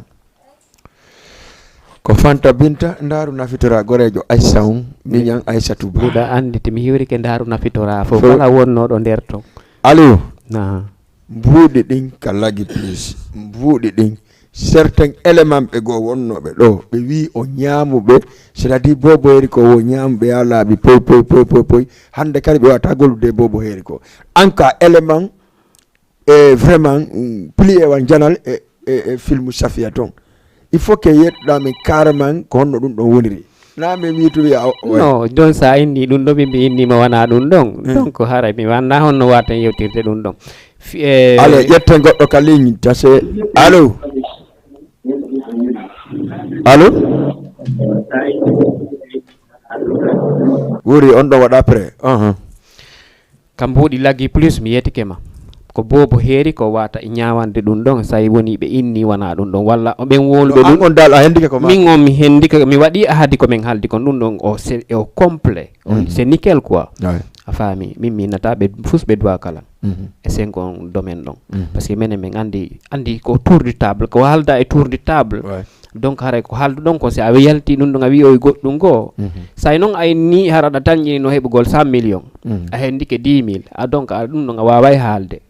Speaker 1: ko Fanta Binta Ndaru Nafitora gorejo Aissa um miñan Aissatou Ba
Speaker 2: mbiɗa andi mi hiwrike Ndaru Nafitora fof kala wonnoɗo nder ton
Speaker 1: Aliou
Speaker 2: na
Speaker 1: mbuuɗi ɗin ka lagi plus mbuuɗi ɗin certain élément ɓe goo wonnoɓe ɗo ɓe wi o ñaamuɓe c'est-à-dire bobo heri ko o ñaamuɓe ha laaɓi poy hande kadi ɓe wata gollude bobo heri ko en cas élément e vraiment plié wan janal e film Safia ton il faut que yettoɗamin carrément ko honno ɗum ɗon woniri na mi wiituwi
Speaker 2: no don sa inni ɗum ɗo mi innima wona ɗum ɗon donc haray mi wanda honno wata yewtirde ɗum ɗon
Speaker 1: ale ƴetten goɗɗo ka ligne tase allo wuri on ɗon waɗa pré
Speaker 2: kam mbuɗi laggi plus mi yetike ma ko bobo heeri ko wata ñawande ɗum ɗon say woni ɓe inni wona ɗum ɗon walla ɓen woluɓe ɗum
Speaker 1: on dal a hendike ko
Speaker 2: min on mi hendike mi waɗi ahadi ko min haldi kon ɗum ɗon o complet c'est nickel quoi a faami min mi nata ɓe fus ɓe duwa kala e senkon domaine ɗon par ce que minen min andi ko tour du table ko halda e tour du table donc haray ko haldu ɗon ko si a yalti ɗum ɗon a wi o goɗɗum goo say noon a ni haraɗa tañƴini no heɓugol 100 millions a hendike 10 000 a donc a ɗum ɗon a waway haalde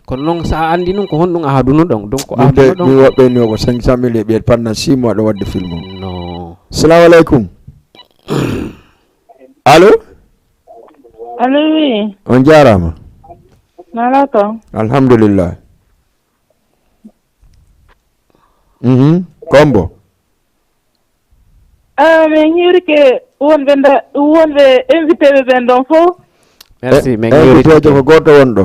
Speaker 2: kono noon sa andi ɗum ko honɗum ahaduno ɗon donc
Speaker 1: ahduno ɗon mi woɓɓeni o ko 500 millions ɓiyet pendant 6 mois ɗo wadde film o
Speaker 2: non
Speaker 1: salamu aleykum allo
Speaker 7: oui
Speaker 1: on jarama
Speaker 7: nala to
Speaker 1: alhamdulillah kombo
Speaker 7: min hiirike wonɓe invité ɓe ɓen ɗon fof
Speaker 2: merci min
Speaker 1: invité jo ko goto wonɗo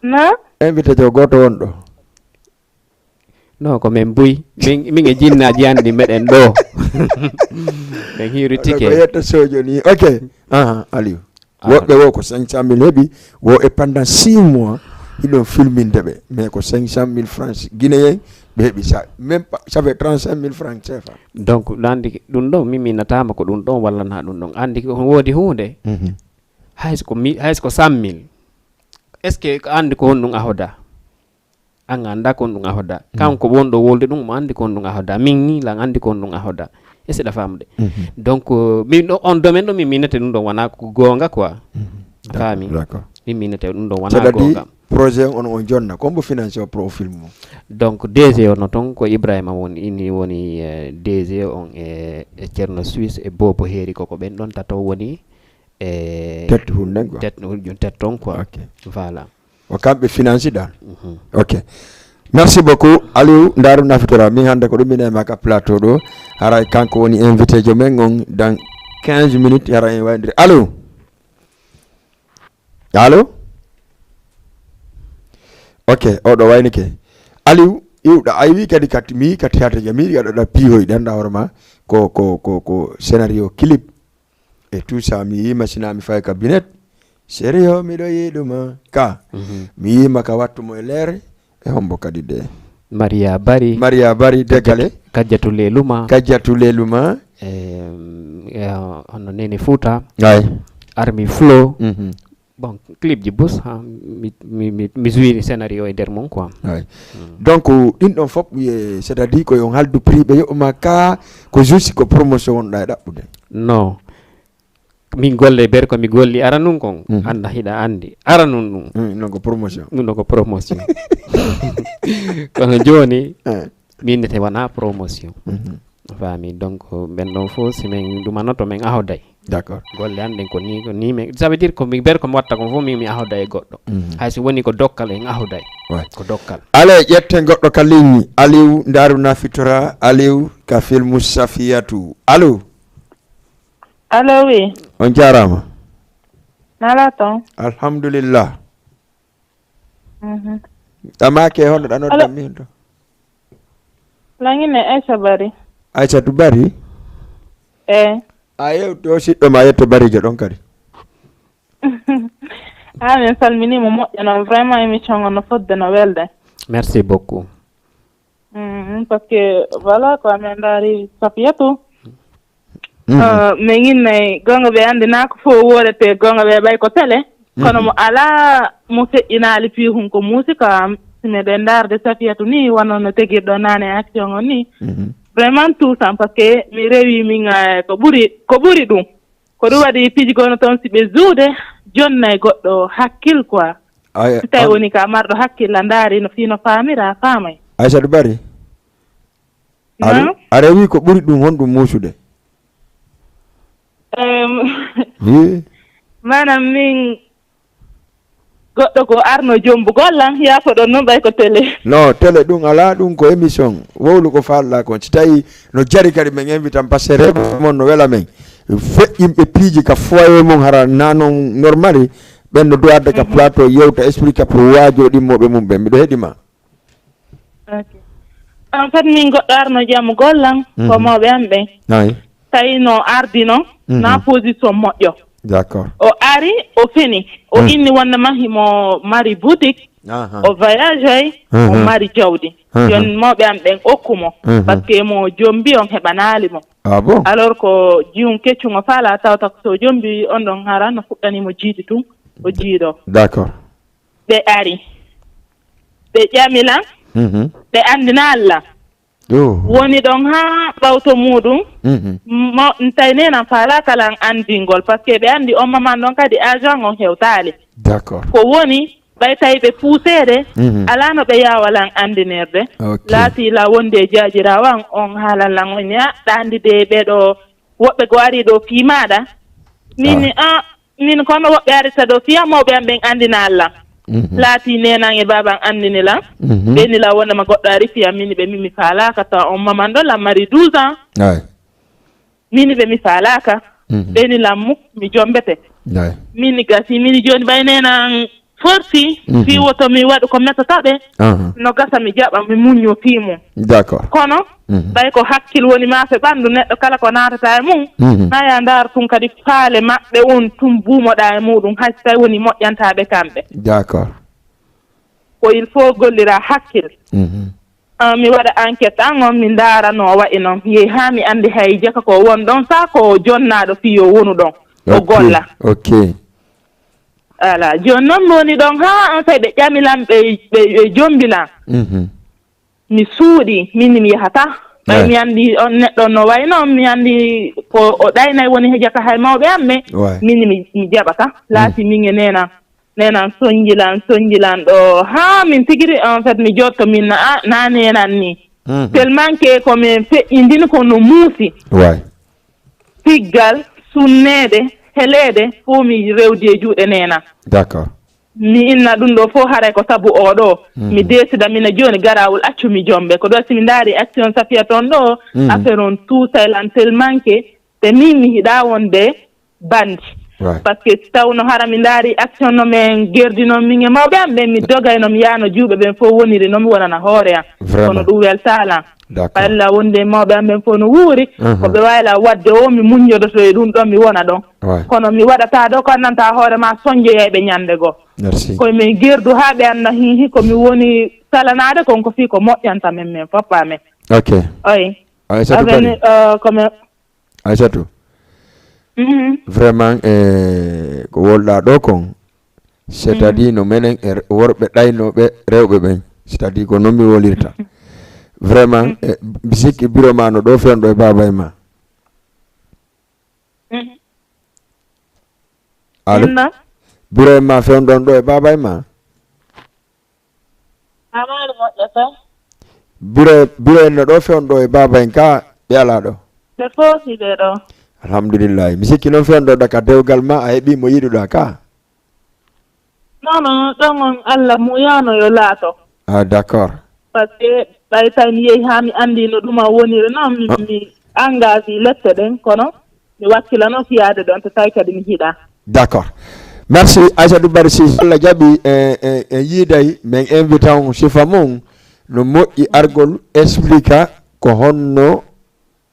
Speaker 7: na
Speaker 1: invité jo goto wonɗo
Speaker 2: non ko min buy min e jinnaji andi meɗen ɗo min hiiritike
Speaker 1: ko yetta sojo ni ok Aliou woɓɓe wo ko 500 000 heeɓi wo e pendant 6 mois iɗon filminde ɓe mais ko 500 000 francs guinéen ɓe heeɓi ça même ça fait 35 000 francs CFA
Speaker 2: donc andi ɗum ɗon min mi natama ko ɗum ɗon walla na ɗum ɗon andi ko woodi hunde hayso ko 100 000 est ce que andi ko honɗum ahoda an anda ko honɗum ahoda kanko wonɗo wolde ɗum mo andi ko honɗum ahoda min ni lan andi ko honɗum ahoda e seɗa famde donc min ɗo on domaine ɗo min minete ɗum ɗon wona ko gonga quoi faami min minete ɗum ɗon wona gonga
Speaker 1: projet on jonna kombo financé o pro film o
Speaker 2: donc DG ono ton ko Ibrahima woni DG on e Ceerno Suisse e Bobo Heri koko ɓen ɗon tato woni
Speaker 1: tête hunde quoi
Speaker 2: tête ton quoi voilà
Speaker 1: o kamɓe financé dal ok merci beaucoup Aliou Ndaru Nafitora min hande ko ɗum min e maka plateau ɗo haray kanko woni invité jo men on dans 15 minutes hara en wayndiri allo ok oɗo waynike Aliou iwɗa a wi kadi mi kati hata jamiri aɗoɗa piihoy ɗanɗa hoorema ko scénario clip et tout ça mi yima sina mi fay cabinet sérieux miɗo yiɗuma ka mi yima ka wattumo e leere e hombo kadi de
Speaker 2: Maria Bari
Speaker 1: degale
Speaker 2: Kajjatu Leluma hono Nene Fouta Army Flow bon clip ji bus mi jouiri scénario e nder mum quoi
Speaker 1: donc ɗin ɗon fof c'est à dire ko yon haldu prix ɓe yoɓuma ka ko juste ko promotion wonɗa e ɗaɓɓude
Speaker 2: non min golle ber ko mi golli ara nun kon anda hiɗa andi ara nun ɗum
Speaker 1: non ko promotion
Speaker 2: kono joni min nete wona promotion faami donc ɓen ɗon fof si min ɗumanoto min ahoday
Speaker 1: d'accord
Speaker 2: golle anden ko ni min ça veut dire ko mi ber ko mi watta kon fof mi ahoda e goɗɗo hay so woni ko dokkal en ahoday ko dokkal
Speaker 1: ale ƴetten goɗɗo ka ligne Aliou Ndaru Nafitora Aliou ka filmu Safiatou allo
Speaker 7: oui
Speaker 1: on jarama
Speaker 7: nala ton
Speaker 1: alhamdulillah ɗamake hono ɗanoɗɗam min to
Speaker 7: langine Aissatou
Speaker 1: Bari a yewti o siɗɗo ma yetto Barijo ɗon kadi
Speaker 7: min salminimo moƴƴano vraiment émission o no fodde no welde
Speaker 2: merci beaucoup
Speaker 7: parce que voilà quoi min daari Safiatou min innayi gonga ɓe andina ko fof wodete gonga ɓe ɓay ko télé kono mo ala mo feƴƴinali piihum ko musique miɗen darde Safiatou ni wono no tegirɗo nane action o ni vraiment tout ça parce que mi rewi min ko ɓuri ɗum ko ɗum waɗi piiji gono toon si ɓe juude jonnay goɗɗo hakkille quoi so tawi woni ka marɗo hakkille a daari no fino famira famay
Speaker 1: Aissatou Bari a rewi ko ɓuri ɗum honɗum muusude
Speaker 7: manam min goɗɗo ko arno jombu gollan yaafo ɗon noon ɓay ko télé
Speaker 1: non télé ɗum ala ɗum ko émission wowlu ko falɗa kon si tawi no jari kadi min invite tan par ce que reɓe mon no wela men feƴƴimɓe piiji ka foyer mum hara nanon normali ɓen no dow adde ka plateau yewta explique pour waajo ɗimmoɓe mum ɓe mbiɗo heeɗima
Speaker 7: en fait min goɗɗo arno jaamu gollan ko mawɓe am ɓen tawi no ardino na position moƴƴo
Speaker 1: d' accord
Speaker 7: o ari o fini o inni wondema himo mari boutique o voyage ay o mari jawdi joni mawɓe am ɓen okkumo par ce que mo jombi on heɓanali mo alors ko jiyum keccum o faala tawta so jombi on ɗon hara no fuɗɗanimo jiidi tun o jiiɗo
Speaker 1: d' accord
Speaker 7: ɓe ari ɓe ƴamilan ɓe andina Allah woni ɗon ha ɓawto muɗum tawi nenan faala kalan andingol par ce que ɓe andi on maman ɗon kadi agent on hewtali
Speaker 1: d' accord
Speaker 7: ko woni ɓay tawi ɓe puusede ala no ɓe yawalan andinirde laatila wonde jajirawan on haalallan oni ɗandide ɓeɗo woɓɓe go ari ɗo fiimaɗa min min kono woɓɓe arita ɗo fiya mawɓe am ɓen andina Allah laati nenan e baban andinila ɓenila wondema goɗɗo ari fiya mini ɓe mimi faalaka taw on maman ɗo lam mari 12 ans mini ɓe mi faalaka ɓenilam muk mi jombete mini gasi mini joni ɓay nenan forti fi woto mi waɗu ko mettotaɓe no gasa mi jaɓa mi muñño fiimum
Speaker 1: d' accord
Speaker 7: kono ɓay ko hakkil woni maafe ɓanndu neɗɗo kala ko natata e mum naya ndaar tun kadi faale maɓɓe on tun buumoɗa e muɗum hay so tawi woni moƴƴantaɓe kamɓe
Speaker 1: d' accord
Speaker 7: ko il faut gollira hakkil mi waɗa enquête an on mi ndaarano wayi noon yehi ha mi anndi hay jaka ko won ɗon sa ko jonnaɗo fiyo wonu ɗon o golla
Speaker 1: ok
Speaker 7: ala joni noon mi woni ɗon ha on tawi ɓe ƴamilan ɓe jombilan mi suuɗi min mi yahata ɓay mi anndi on neɗɗo no way noon mi anndi ko o ɗaynay woni jaka hay mawɓe amme min mi jaɓata laati min e nenan soñjilan ɗo ha min tigiri en fait mi jotto min na nenan ni tellement que komin feƴƴindini ko no muusi tiggal sunnede heleede fof mi rewdi e juuɗe neena
Speaker 1: d' accord
Speaker 7: mi inna ɗum ɗo fof haray ko sabu oɗo mi desida mina joni garawol accu mi jombe ko ɗo simi ndaari action Safia toon ɗo affaire on tuusaylan tellement que te min mi hiɗa wonde bandi par ce que si tawno hara mi ndaari action no min gerdino min e mawɓe am ɓen mi dogayno mi yahno juuɓe ɓen fof woniri noon mi wonana hoore am kono ɗum weltalan walla wonde mawɓe am ɓen fof no wuuri koɓe wayla wadde o mi muññodoto e ɗum ɗon mi wona ɗon kono mi waɗata ɗo ko andanta hoore ma soñjoyayɓe ñande goo koye min gerdu ha ɓe anna hihi komi woni salanade konko fii ko moƴƴanta men foppa men
Speaker 1: ok
Speaker 7: oyi
Speaker 1: Aissatou vraiment ko wolɗa ɗo kon c' est à dire no menen e worɓe ɗaynoɓe rewɓe ɓen c' est à dire ko noon mi wolirta vraiment mi sikki bureau ma no ɗo fewno ɗo e babay ma allo bureau ma fewno ɗon ɗo e babay ma bureau en no ɗo fewno ɗo e babay ka ɓe ala ɗo
Speaker 7: ɓe foofi ɓe ɗo
Speaker 1: alhamdulillahi mi sikki noon fewno ɗo ka dewgal ma a heeɓi mo yiɗuɗa ka
Speaker 7: non ɗon on Allah muyano yo laato
Speaker 1: d' accord
Speaker 7: par ce que ɓay tawi mi yehi ha mi anndi no ɗuma woniri noon mi engage lette ɗen kono mi wakkilano fiyade ɗon to tawi kadi mi hiiɗa
Speaker 1: d' accord merci Aissatou Bari Sy Allah jaaɓi en yiiday min invite on sifa mum no moƴƴi argol expliqua ko honno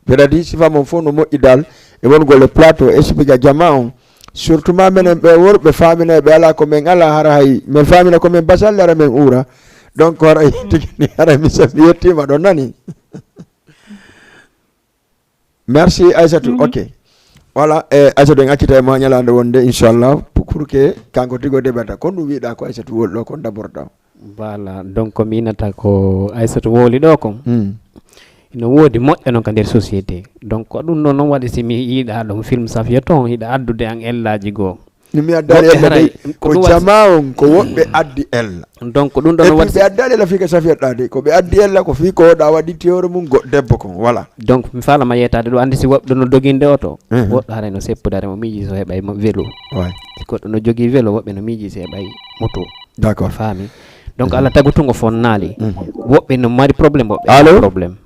Speaker 1: c'est-à-dire sifa mum fof no moƴƴi dal e wongol e plateau expliqua jama on surtout ma minen ɓe worɓe famina ɓe ala ko min ala hara hay min famina komin basalle ara min uura donc hara tigini hara mi yettima ɗo nani merci Aissatou ok voilà Aissatou en accita e ma ñalande wonde inchallah pour que kanko tigo deɓata kon ɗum wiiɗa ko Aissatou woli ɗo kon d' abord ɗo
Speaker 2: voilà donc mi inata ko Aissatou woli ɗo kon no woodi moƴƴa noon ka nder société donc ko ɗum ɗon noon waɗi si mi yiiɗa ɗum film Safia toon hiɗa addude an ellaji goo
Speaker 1: mi addari ella ko jama on ko woɓɓe addi ella
Speaker 2: donc ɗum ɗon
Speaker 1: waɗi ɓe addari ella fii ko Safiatou ɗa de ko ɓe addi ella ko fii ko ɗa waɗi tewre mum debbo kon voilà
Speaker 2: donc mi falama yettade ɗo andi si woɓɓe no doginde oto woɗɗo haray no seppudare mo miiji so heɓay vélo si goɗɗo no jogui vélo woɓɓe no miiji so heɓay moto
Speaker 1: d'accord
Speaker 2: faami donc Allah tagutungo fonnali woɓɓe no mari probléme
Speaker 1: woɓɓe
Speaker 2: probléme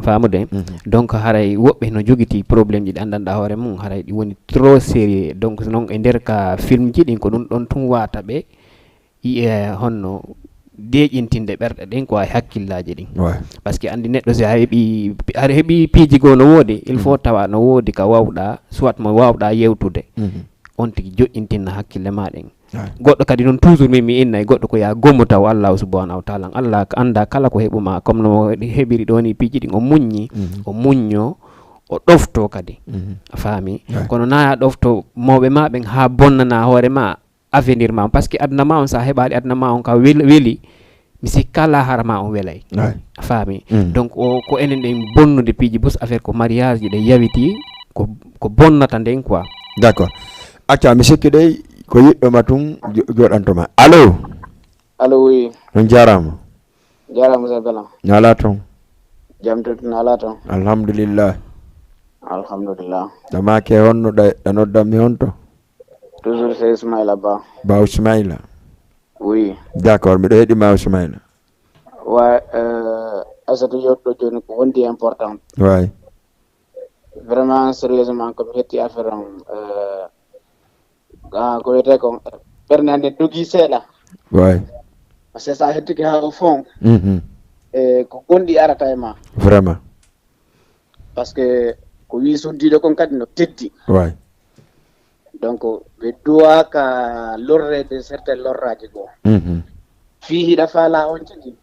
Speaker 2: famude donc haray woɓɓe no jogiti probléme ji ɗi andanɗa hoore mum haray ɗi woni trop sérieux donc noon e nder ka film ji ɗin ko ɗum ɗon tun wata ɓe honno deƴintinde ɓerɗe ɗen ko hakkillaji ɗin par ce que andi neɗɗo si aɗa heeɓi piiji goo no woodi il faut tawa no woodi ka wawɗa soit mo wawɗa yewtude on tigi joƴƴintinna hakkille ma ɗen goɗɗo kadi noon toujours mi innay goɗɗo ko ya gommu taw Allah subhanahu wa ta'ala Allah anda kala ko heɓuma comme no heɓiri ɗo ni piiji ɗin o muññi o muñño o ɗofto kadi a faami kono na ɗofto mawɓe ma ɓen ha bonnana hoore ma avenir ma par ce que aduna ma on sa heɓali aduna ma on ka weeli mi sikkala harama on welay a faami donc ko enen ɗen bonnude piiji bus affaire ko mariage ji ɗe yawiti ko bonnata nden quoi
Speaker 1: d'accord acca mi sikki ɗey ko yiɗɗo ma tun joɗantoma allo
Speaker 17: oui
Speaker 1: on jarama
Speaker 17: sa belam
Speaker 1: nala toon
Speaker 17: jam tutun ala toon
Speaker 1: alhamdulillah damake honno ɗa noddanmi honto
Speaker 17: toujours c'est Ismaïla
Speaker 1: ba Ismaïla
Speaker 17: oui
Speaker 1: d'accord miɗo heeɗima Ismaïla
Speaker 17: wa Asatou yoɗɗo joni ko wondi important
Speaker 1: way
Speaker 17: vraiment sérieusement ko mi hetti affaire ko wiyete ko ɓernde hannde dogii seeɗa
Speaker 1: way
Speaker 17: par ce que sa hettike ha au fond ko gonɗi arata e ma
Speaker 1: vraiment
Speaker 17: par ce que ko wi suddiɗo kon kadi no teddi
Speaker 1: way
Speaker 17: donc ɓe duwaka lorrede certain lorraji goo fi hiɗa faala on tigi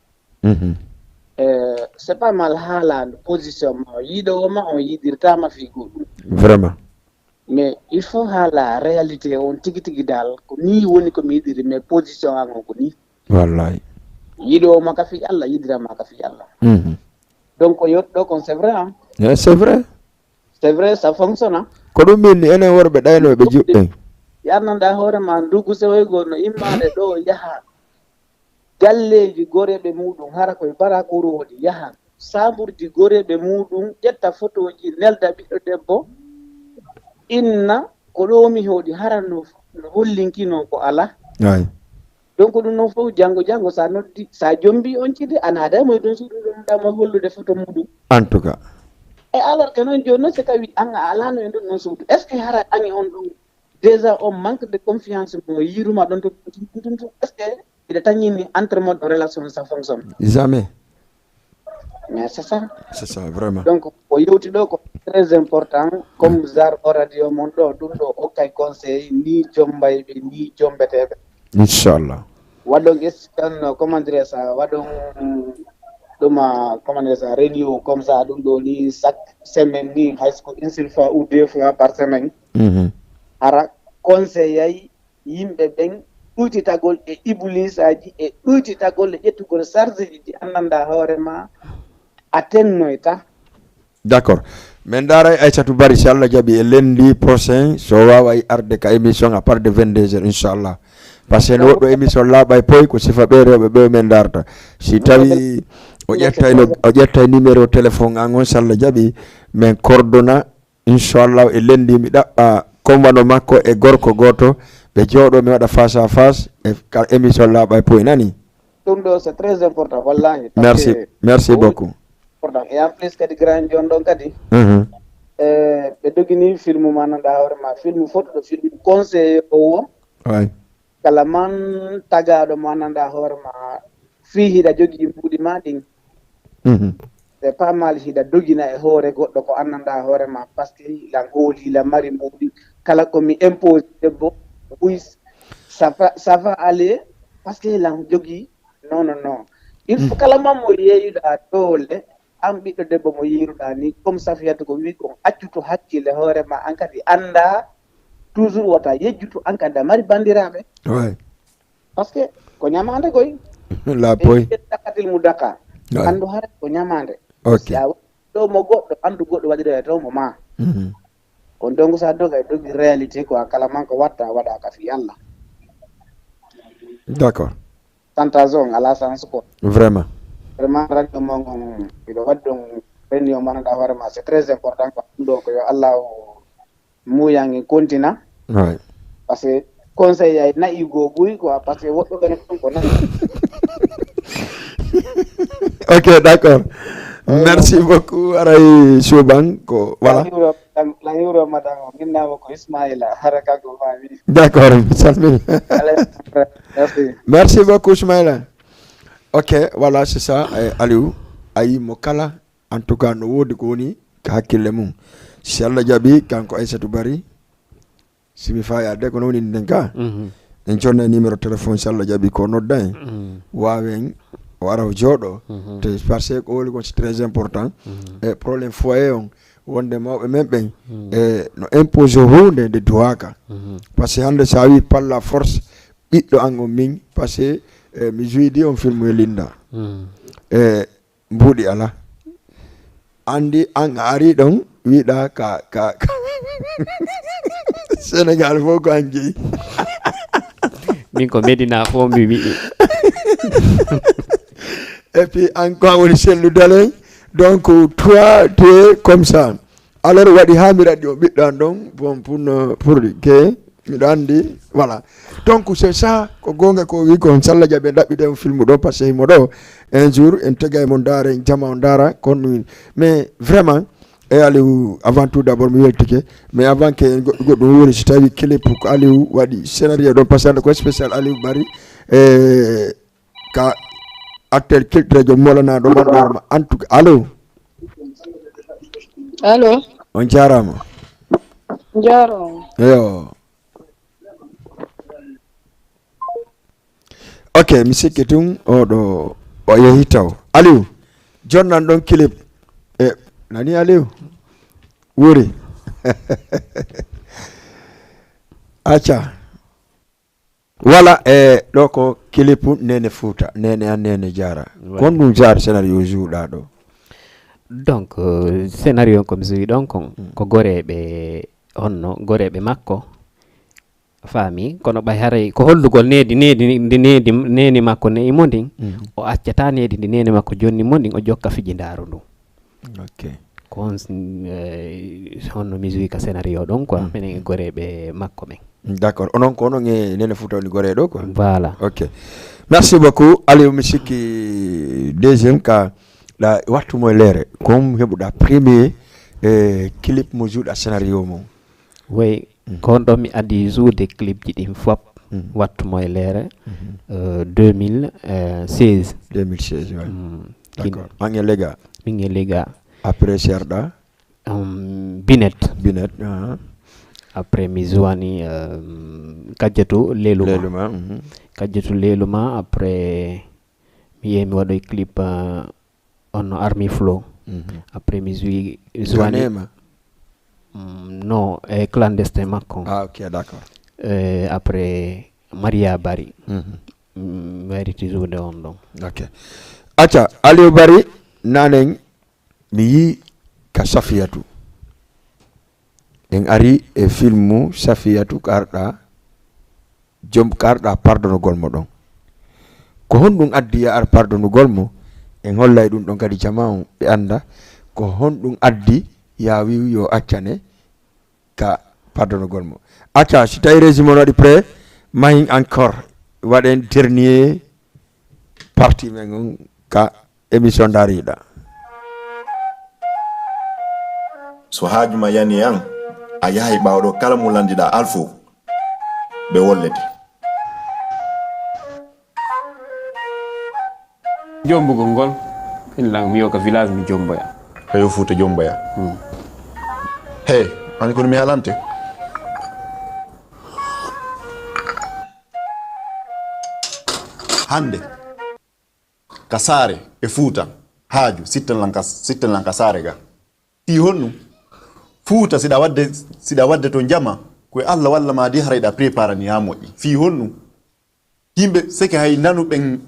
Speaker 17: c'est pas mal haalande position ma yiɗowoma on yiɗirtama fi goɗɗum
Speaker 1: vraiment
Speaker 17: mais il faut haala réalité on tigi tigi dal ko ni woni ko mi yiɗiri mais position an on ko ni
Speaker 1: wallahi
Speaker 17: yiɗowoma ka fi Allah yiɗirama ka fi Allah donc ko yotɗo kon c'est vrai c'est vrai ça fonctionne
Speaker 1: ko ɗum minni enen worɓe ɗaynoɓe juɓɓen
Speaker 17: yarnanɗa hoore ma ndugu sewoygol no immade ɗo yaha galleji goreɓe muɗum hara koye barakuroɗi yaha samburdi goreɓe muɗum ƴetta photo ji nelda ɓiɗɗo debbo inna ko ɗomi hoɗi hara no hollinkino ko ala donc ɗum noon fof janggo sa noddi sa jombi on cide ana ada moye ɗon suuɗu ɗum ɗama hollude photo muɗum
Speaker 1: en tout cas
Speaker 17: e alors que noon joni noon so tawi an a alano e ɗon ɗon suudu est ce que hara ani on ɗum déjà on manque de confiance mo yiruma ɗon to est ce que ɓiɗa tañini entre mode relation ça fonctionne
Speaker 1: jamais
Speaker 17: mais c'est ça
Speaker 1: vraiment
Speaker 17: donc ko yewti ɗo ko très important comme jar o radio mon ɗo ɗum ɗo hokkay conseil ni jombayɓe ni jombeteɓe
Speaker 1: inchallah
Speaker 17: waɗon estan comment dire ça waɗon ɗuma comment dire ça réunion comme ça ɗum ɗo ni chaque semaine ni hay so une seule fois ou deux fois par semaine hara conseil ay yimɓe ɓen ɗuytitagol e iblisaji e ɗuytitagol e ƴettugol charge ji ɗi anndanɗa hoorema a tennoyta
Speaker 1: d'accord min daray Aissatou Bari si Allah jaaɓi e lundi prochain so waway arde ka émission à part de 22 heures inchallah par ce que no woɗɗo émission laaɓay poy ko sifa ɓe rewɓe ɓe min darta si tawi o ƴettay numéro téléphone an on si Allah jaaɓi min coordonna inchallah e lundi mi ɗaɓɓa combano makko e gorko goto ɓe jooɗo mi waɗa face à face e ka émission laaɓay poy nani
Speaker 17: ɗum ɗo c'est très important wallahi
Speaker 1: merci beaucoup
Speaker 17: important et en plus kadi grand jon ɗon kadi ɓe dogini film mananɗa hoorema film photo ɗo film conseil o kala man tagaɗo mananɗa hoorema fi hiɗa jogui mbuɗi ma ɗin c'est pas mal hiɗa dogina e hoore goɗɗo ko annanɗa hoorema par ce que hilan hooli hila mari mbuɗi kala komi impose debbo oui ça va aller par ce que hilan jogui non il faut kala man mo yeeyuɗa doole an ɓiɗɗo debbo mo yiruɗa ni comme Safiatou ko wi kon accuto hakkille hoorema an kadi anda toujours wota yejjutu an kadi a mari bandiraɓe par ce que ko ñamande koy
Speaker 1: lapoy
Speaker 17: dakatil mu daka andu hara ko ñamande
Speaker 1: ok
Speaker 17: ɗo mo goɗɗo andu goɗɗo waɗiɗo e taw mo ma ko donc sa doga dogi réalité ko kala man ko watta wada ka fi Allah
Speaker 1: d'accord
Speaker 17: tantazon ala sans ko
Speaker 1: vraiment
Speaker 17: radio mongo bido waddon réunion manada vraiment c'est très important ko do ko yo Allah mu yangi continent
Speaker 1: ouais
Speaker 17: parce que conseil ay na igo buy quoi parce que woddo gane ko na
Speaker 1: ok d'accord merci beaucoup aray Soban ko voilà
Speaker 17: la euro madame minna ko Ismaïla haraka ko fami
Speaker 1: d'accord merci beaucoup Ismaïla ok voilà c'est ça Aliou ayi mo kala en tout cas no wodi ko ni ka hakkille mum si Allah jabi kanko Aissatou Bari simi faya de ko noni ndenka en jonna numéro téléphone si Allah jabi ko nodda wawen wara jodo te parce que ko c'est très important et problème foyer on wonde mawbe membe no impose hunde de doaka parce que hande sa wi par la force biddo ango min parce que mi juidi on film linda mbudi ala andi an ari don wiida ka Sénégal fo ko anji
Speaker 2: min ko Medina fo mi wi
Speaker 1: et puis encore on sellu dalen donc toi tu es comme ça alors wadi hami radio biddan don bon pour que mi dandi voilà donc c'est ça ko gonga ko wi ko salla jabe dabbi dem film do passé mo do un jour en tegay mon dara en jama on dara kon mais vraiment et Aliou avant tout d'abord mi weltike mais avant que goddo woni si tawi clip ko Aliou wadi scénario do passé ko spécial Aliou Bari ka acteur culturel jo molana do bandarma en tout cas allo on jarama yo ok mi sikki tun oɗo o yehi taw Aliou jonnan ɗon clip nani Aliou wuri acca voilà ɗo ko clip Nene Fouta nene an Nene Jara kon ɗum jar scénario juuɗa ɗo
Speaker 2: donc scénario comme so wi ɗon kon ko goreɓe honno goreɓe makko faami kono ɓay haray ko hollugol nedi makko ne imo ndin o accata nedi ndi nene makko jonni mo ndin o jokka fijindaro ndu
Speaker 1: ok
Speaker 2: ko on honno musique ka scénario ɗon quoi minen goreɓe makko men
Speaker 1: d'accord onon ko onon e Nene Fouta woni gore ɗo quoi
Speaker 2: voilà
Speaker 1: ok merci beaucoup Aliou mi sikki deuxième ka la wattu mo leere comme heɓuɗa premier clip mo juuɗa scénario mum
Speaker 2: oui kon ɗo mi addi juude clip ji ɗin fop wattumo e leere 2016
Speaker 1: ouais. D'accord an e lega
Speaker 2: min e lega
Speaker 1: après serɗa
Speaker 2: binet
Speaker 1: après
Speaker 2: mi zuwani kajjatu leluma kajjatu leluma après mi yehi mi waɗoy clip on Army Flow après mi zuwani non clandestin makko
Speaker 1: ok d'accord
Speaker 2: après Maria Bari wariti juude on ɗon
Speaker 1: ok acca Aliou Bari nanen mi yi ka Safiatou en ari e filmu Safiatou karɗa pardonugol mo ɗon ko honɗum addi ya ar pardonugol mo en hollay ɗum ɗon kadi jama'u ɓe anda ko honɗum addi ya wi yo accane ka pardonugol mo acca si tawi résumé waɗi prêt mahin encore waɗen dernier partie men on ka émission dariɗa
Speaker 13: so haajuma yani an a yahay ɓawɗo kala mo landiɗa alfo ɓe wollete
Speaker 11: jombugol ngol inlang mi yo ka village mi jomboya
Speaker 13: kayo Fouta jomboya hey ani kono mi halante hande kasare e Fouta haaju sitten lan kasare ga ti honnu Fouta sida wadde to jama ko Allah walla ma di harayda prépare ni ha moƴƴi fi honnu yimbe seke hay nanu ben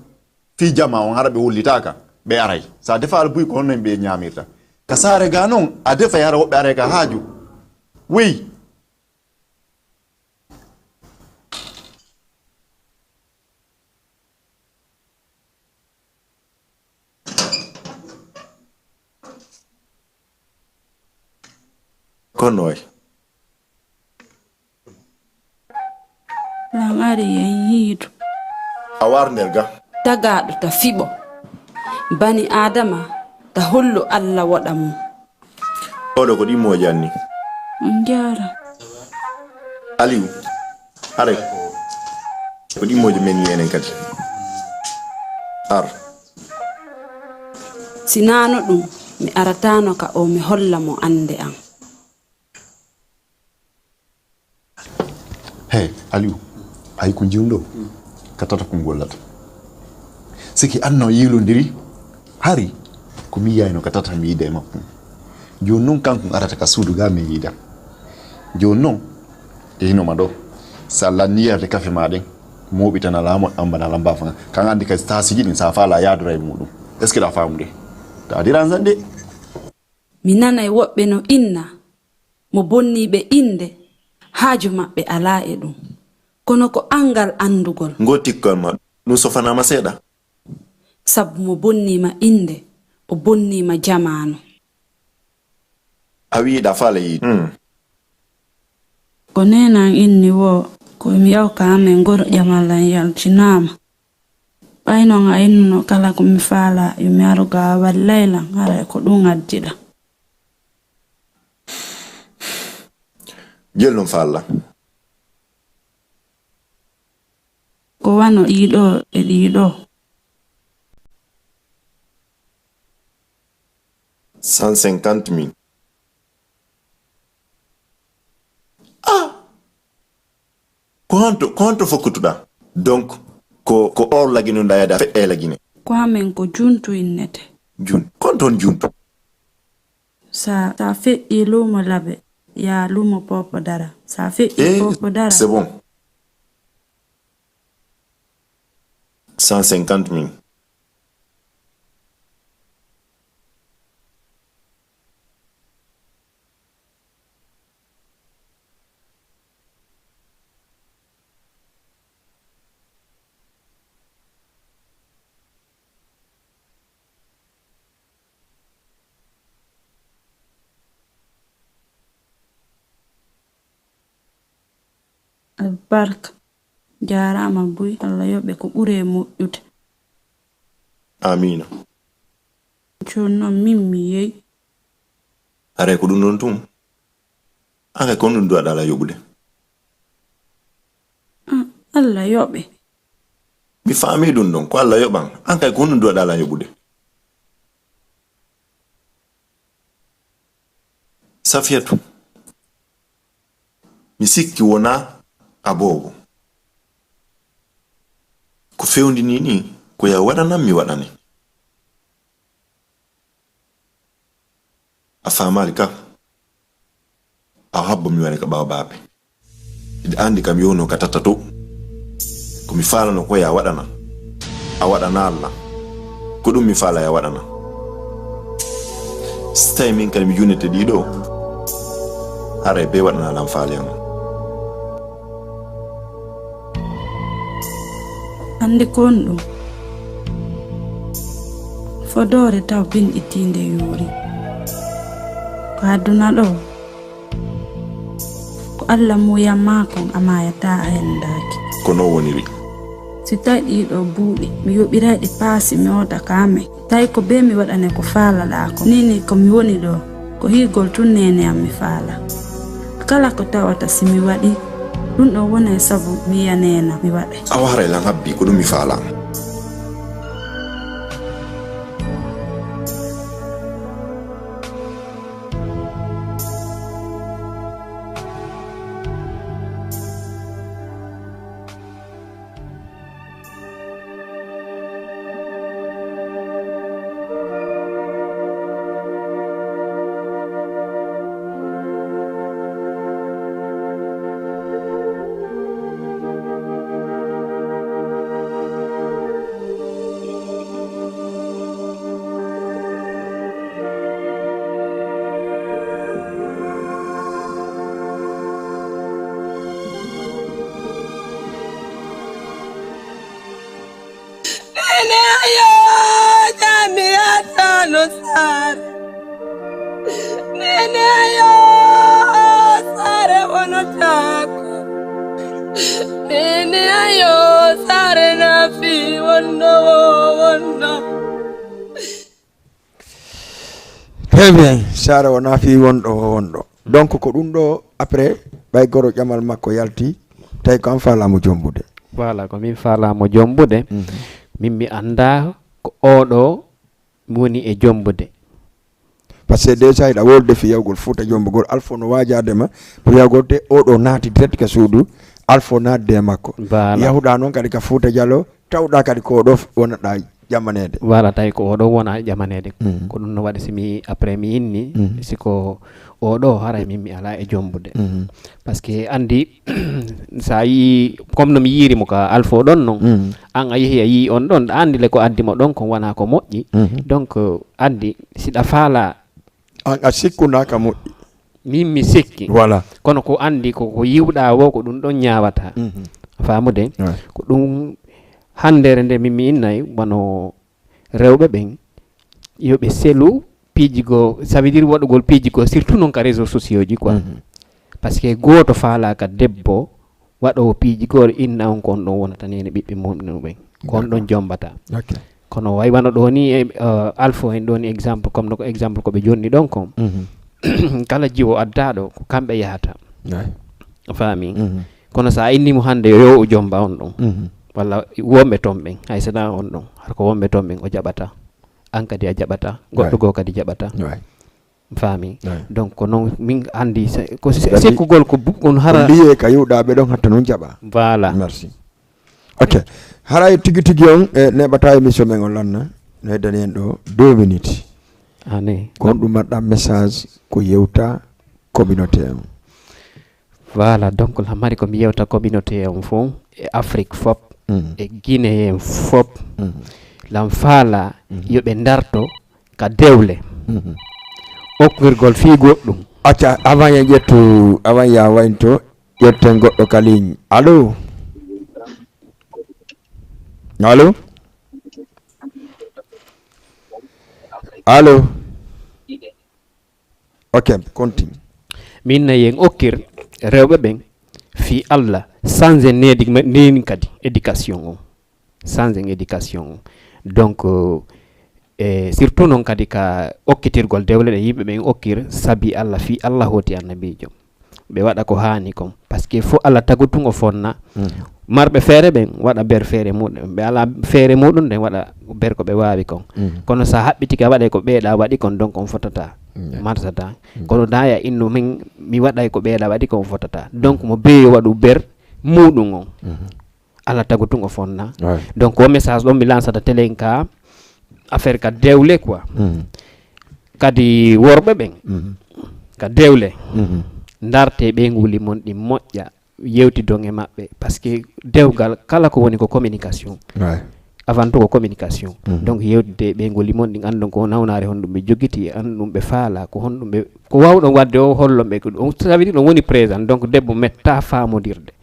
Speaker 13: fi jama on harabe wullitaka be aray sa defa al buy ko honno be nyamirta kasare ga non a defa yara wobbe aray ka haaju Oui. Konoy.
Speaker 14: Langari yen yiidu.
Speaker 13: Awar nerga.
Speaker 14: Tagaɗo ta fiɓo. Bani Adama ta hollu Allah waɗa mum.
Speaker 13: Oɗo ko ɗimmo janni.
Speaker 14: On jara.
Speaker 13: Aliou. Are. Ko ɗimmoje men yenen kadi. Ar.
Speaker 14: Sinano ɗum mi aratano ka o mi holla mo ande am.
Speaker 13: Hey, Aliou. Ay ko jiwndo. Katata ko gollata. Siki anno yilondiri hari ko mi yayno katata mi yide makko. Joni non kanko arata ka suudu ga mi yida. Joni non e hino ma do. Salla niyarte kafe maden mobitana lamo ambana lamba fa kan andi ka stasi gidin sa fala yadura e mudum. Est ce que la famde ta diran zande
Speaker 14: mi nanay woɓɓe no inna mo bonniɓe inde haaju maɓɓe ala e ɗum kono ko angal andugol
Speaker 13: ngotikkol ma ɗum sofanama seeɗa
Speaker 14: sabu mo bonnima inde o bonnima jamanu
Speaker 13: a wiiɗa fala yiide
Speaker 14: ko nenan inni wo komi yawka amen goro ƴamallan yaltinama ɓaynon a innuno kala ko mi faala yomi aruga wallaylan hara ko ɗum addiɗa
Speaker 13: jel non falla
Speaker 14: ko wano ɗiɗo e ɗiɗo
Speaker 13: 150 000 ko honto fokkutuɗa donc ko or lagino dayada feɗɗe lagine
Speaker 14: ko amen ko juntu innete
Speaker 13: jun kon ton juntu
Speaker 14: sa feƴƴi lumo laɓe ya lumo popo dara sa feƴƴi popo dara
Speaker 13: c'est bon 150 000
Speaker 14: albarka jarama buy Allah yoɓe ko ɓure moƴƴude
Speaker 13: amina
Speaker 14: jon noon min mi yeyi
Speaker 13: are ko ɗum non tum aka kon ɗum duwaɗa ala yoɓude
Speaker 14: Allah yoɓe
Speaker 13: mi faami ɗum ɗon ko Allah yoɓan an kay ko ɗum duwaɗa ala yoɓude Safiyatu mi sikki wona abobo ko fewndini ni ko ya waɗanan mi waɗane a famali ka a habbo mi wani ka ɓawa baaɓe iɗa andi kam yowno ka tata to ko mi falano ko ya waɗana a waɗana Allah ko ɗum mi fala ya waɗana so tawi min kadi mi junete ɗiɗo haray be waɗana lam faali am
Speaker 14: andi kon ɗum fodore taw binɗitinde yuuri ko adduna ɗo ko Allah muyam makon amayata a hendaki
Speaker 13: ko no woniri
Speaker 14: si tawi ɗiɗo buuɗi mi yoɓirayɗi paasi mi oda kame tawi ko be mi waɗane ko faalaɗa ko nini ko mi woni ɗo ko higol tun nene am mi faala kala ko tawata si mi waɗi ɗum ɗo wona sabu mi yanena mi waɗa
Speaker 13: a waray lan habbi ko ɗum mi faala
Speaker 18: matako nene ayo sare na fi wonno
Speaker 1: très bien sare wona fi wonɗo donc ko ɗum ɗo après ɓay goro ƴamal makko yalti tawi ko an falamo jombude
Speaker 2: voilà ko min falamo jombude min mi anda ko oɗo woni e jombude
Speaker 1: par ce que déjà iɗa wolde fi yawgol fuuta jombugol alfo no wajadema pour yawgolde oɗo naati direct ka suudu alfo natde e makko yahuɗa noon kadi ka fuuta dialo tawɗa kadi ko ɗo wonaɗa ƴamanede
Speaker 2: voilà tawi ko oɗo wona ƴamanede ko ɗum no waɗi simi après mi inni siko oɗo haray min mi ala e jombude par ce que andi sa yi comme no mi yirimo ka alfo ɗon noon an a yeehi a yi on ɗon andi le ko addimo ɗon ko wona ko moƴƴi donc andi siɗa faala
Speaker 1: an a sikkundaka moƴƴi
Speaker 2: min mi sikki
Speaker 1: voilà
Speaker 2: kono ko andi ko yiwɗa wo ko ɗum ɗon ñawata famude ko ɗum handere nde min mi innay wono rewɓe ɓen yoɓe selu piijigo ça veut dire waɗugol piijigo surtout noon ka réseaux sociaux ji quoi par ce que goto faalaka debbo waɗowo piijigol inna on kon ɗon wonata nene ɓiɓɓe mumɗum ɓen kon ɗon jombata kono way wano ɗo ni alpha en ɗo ni exemple comme no ko exemple koɓe jonni ɗon kon kala jiwo addaɗo ko kamɓe yahata faami kono sa innimo hande yo o jomba on ɗon walla wonɓe toon ɓen hay sona on ɗon har ko wonɓe toon ɓen o jaɓata an kadi a jaɓata goɗɗo goo kadi jaɓata faami donc ko noon min andi ko sikkugol ko on hara
Speaker 1: liye ka yiwɗaɓe ɗon hatta noon jaɓa
Speaker 2: voilà
Speaker 1: merci ok haray tigi tigi on neɓata émission men on lanna no heddani en ɗo 2 minutes
Speaker 2: ani
Speaker 1: kon ɗum mbaɗɗa message ko yewta communauté on
Speaker 2: voilà donc lamari ko mi yewta communauté on fo e Afrique fop e Guinée en fop lam faala yoɓe darto ka dewle okkirgol fi goɗɗum
Speaker 1: acca avant ya ƴettu avant ya waynto ƴetten goɗɗo ka ligne allo allo allo ok continue
Speaker 2: min nayi en okkir rewɓe ɓen fi Allah sans en neni kadi éducation on sans en éducation on donc surtout noon kadi ka okkitirgol dewle ɗe yimɓe ɓen okkir sabi Allah fi Allah hoti annabijo ɓe waɗa ko hani kon par ce que fo Allah tagutungo fonna marɓe feere ɓen waɗa ber feere muɗum ɓe ala feere muɗum nden waɗa ber ko ɓe wawi kon kono sa haɓɓitike a waɗay ko ɓeeɗa waɗi kon donc on fotata marsata kono daya inno min mi waɗay ko ɓeeɗa waɗi kon fotata donc mo beeyo waɗu ber muɗum on Allah tagutungo fonna donc o message ɗon mi lansata télé ka affaire ka dewle quoi kadi worɓe ɓen ka dewle darte ɓe nguli mon ɗi moƴƴa yewtidon e maɓɓe par ce que dewgal kala ko woni ko communication avant tout ko communication donc yewtide ɓe ngoli mon ɗin andon ko nawnare honɗum ɓe joguiti andum ɓe faala ko honɗum ɓe ko wawɗon wadde o hollonɓe ko ɗum ça veut dire ɗon woni présent donc debbo metta famodirde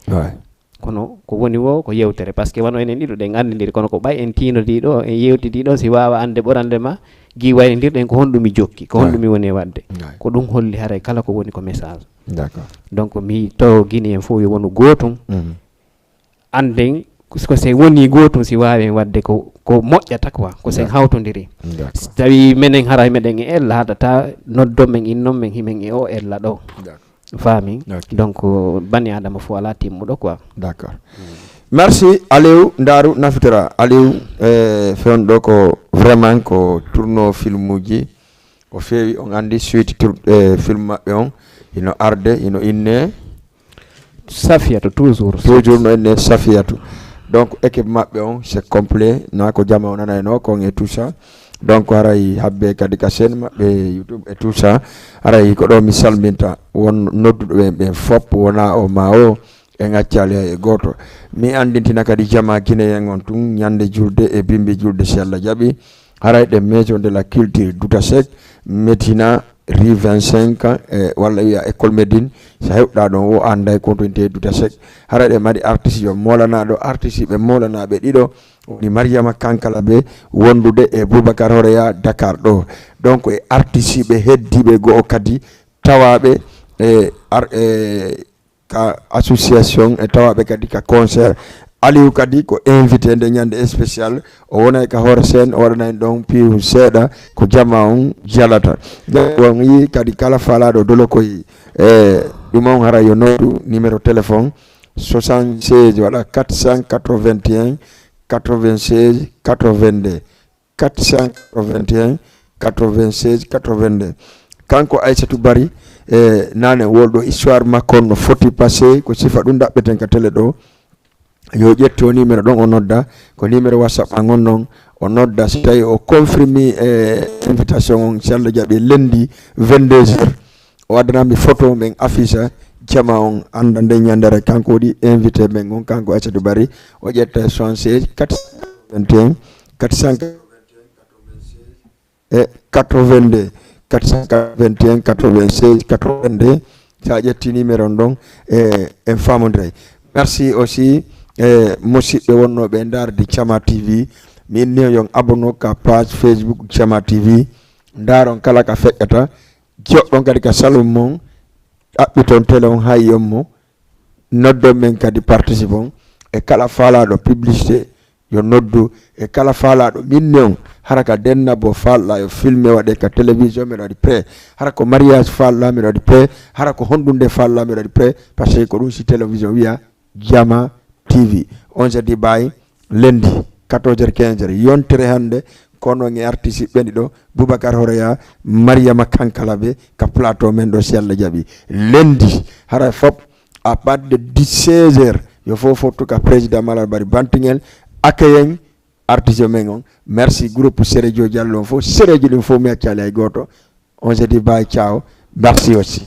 Speaker 2: kono ko woni wo ko yewtere par ce que wano enen ɗiɗo ɗen andidiri kono ko ɓay en tinodiɗo en yewtidiɗo si wawa ande ɓorande ma gui waynodirɗen ko honɗumi jokki ko honɗumi woni e wadde ko ɗum holli haray kala ko woni ko message donc mi to Guinée en fof yo wonu gotum anden ko se woni gotum si wawi wadde ko moƴƴata quoi ko sen hawtodiri tawi menen haray meɗen e ella haɗata noddon men innon men himen e o ella ɗo faami donc bani adama fo ala timmuɗo quoi
Speaker 1: d'accord merci Aliou Ndaru Nafitara Aliou fewn ɗo ko vraiment ko tourno film uji ko feewi on andi suite film maɓɓe on ino arde ino inne
Speaker 2: Safiatou toujours
Speaker 1: no inne Safiatou donc équipe maɓɓe on c'est complet na ko jama o nanayno kon et tout ça donc aray habbe kadi ka chaîne maɓɓe YouTube et tout ça aray ko ɗo mi salminta won nodduɗo ɓen fop wona o ma o e gaccali hay e goto mi andintina kadi jama Guinéen on tun ñande julde e bimbi julde si Allah jaaɓi haray ɗe maison de la culture Douta Seck Médina rue 25 walla wiya école Médine so hewɗa ɗon o anda continuité Douta Seck haray ɗe mari artiste yo molanaɗo artiste ɓe molanaɓe ɗiɗo woni Mariama Kankala ɓe wondude e Boubacar Horeya Dakar ɗo donc e artiste ɓe heddiɓe go'o kadi tawaɓe ka association e tawaɓe kadi ka concert Aliou kadi ko invité nde ñande spécial o wonay ka hoore sen o waɗana en ɗon piiw seeɗa ko jamma on jalata on yi kadi kala faalaɗo dolo koye ɗum on hara yo noddu numéro téléphone 76 waɗa 481 96 82 481 96 82 kanko Aissatou Bari nane wolɗo histoire makko no foti passé ko sifa ɗum daɓɓeten ka télé ɗo yo ƴetto numéro ɗon o nodda ko numéro whatsapp a gon noon o nodda so tawi o confirmi invitation on si Allah jaaɓi lundi 22h o waddanami photo men affiche jama on anda nde ñandere kanko waɗi invité men on kanko Aissatou Bari o ƴetta 76 421 482 421 96 82 sa ƴetti numéro on ɗon en famodire. Merci aussi musidɓe wonnoɓe darde Thiama TV min ni yon abonno ka page Facebook Thiama TV daron kala ka feƴƴata joɗɗon kadi ka salum mon ɗaɓɓiton télé on hay yommo noddon men kadi participon e kala faalaɗo publicité yo noddu e kala faalaɗo minne on hara ka denna bo falɗa yo filmé waɗe ka télévision mbiɗa waɗi pré hara ko mariage falɗa mbiɗa waɗi pré hara ko honɗunde falɗa mbiɗa waɗi pré par ce que ko ɗum si télévision wiya Thiama TV on jadi bay lundi 14h-15h yontere hande kono ngi artiste ɓendi ɗo Boubacar Horeya Mariama Kankalabe ka plateau men ɗo si Allah jaaɓi lundi hara fop à partir de 16h yo fofottu ka président Malal Bari Bantingel accueillen artiste men on merci groupe Sérédio Diallo fo Sérédio ɗum fo mi accali hay goto on se dit bye ciao merci aussi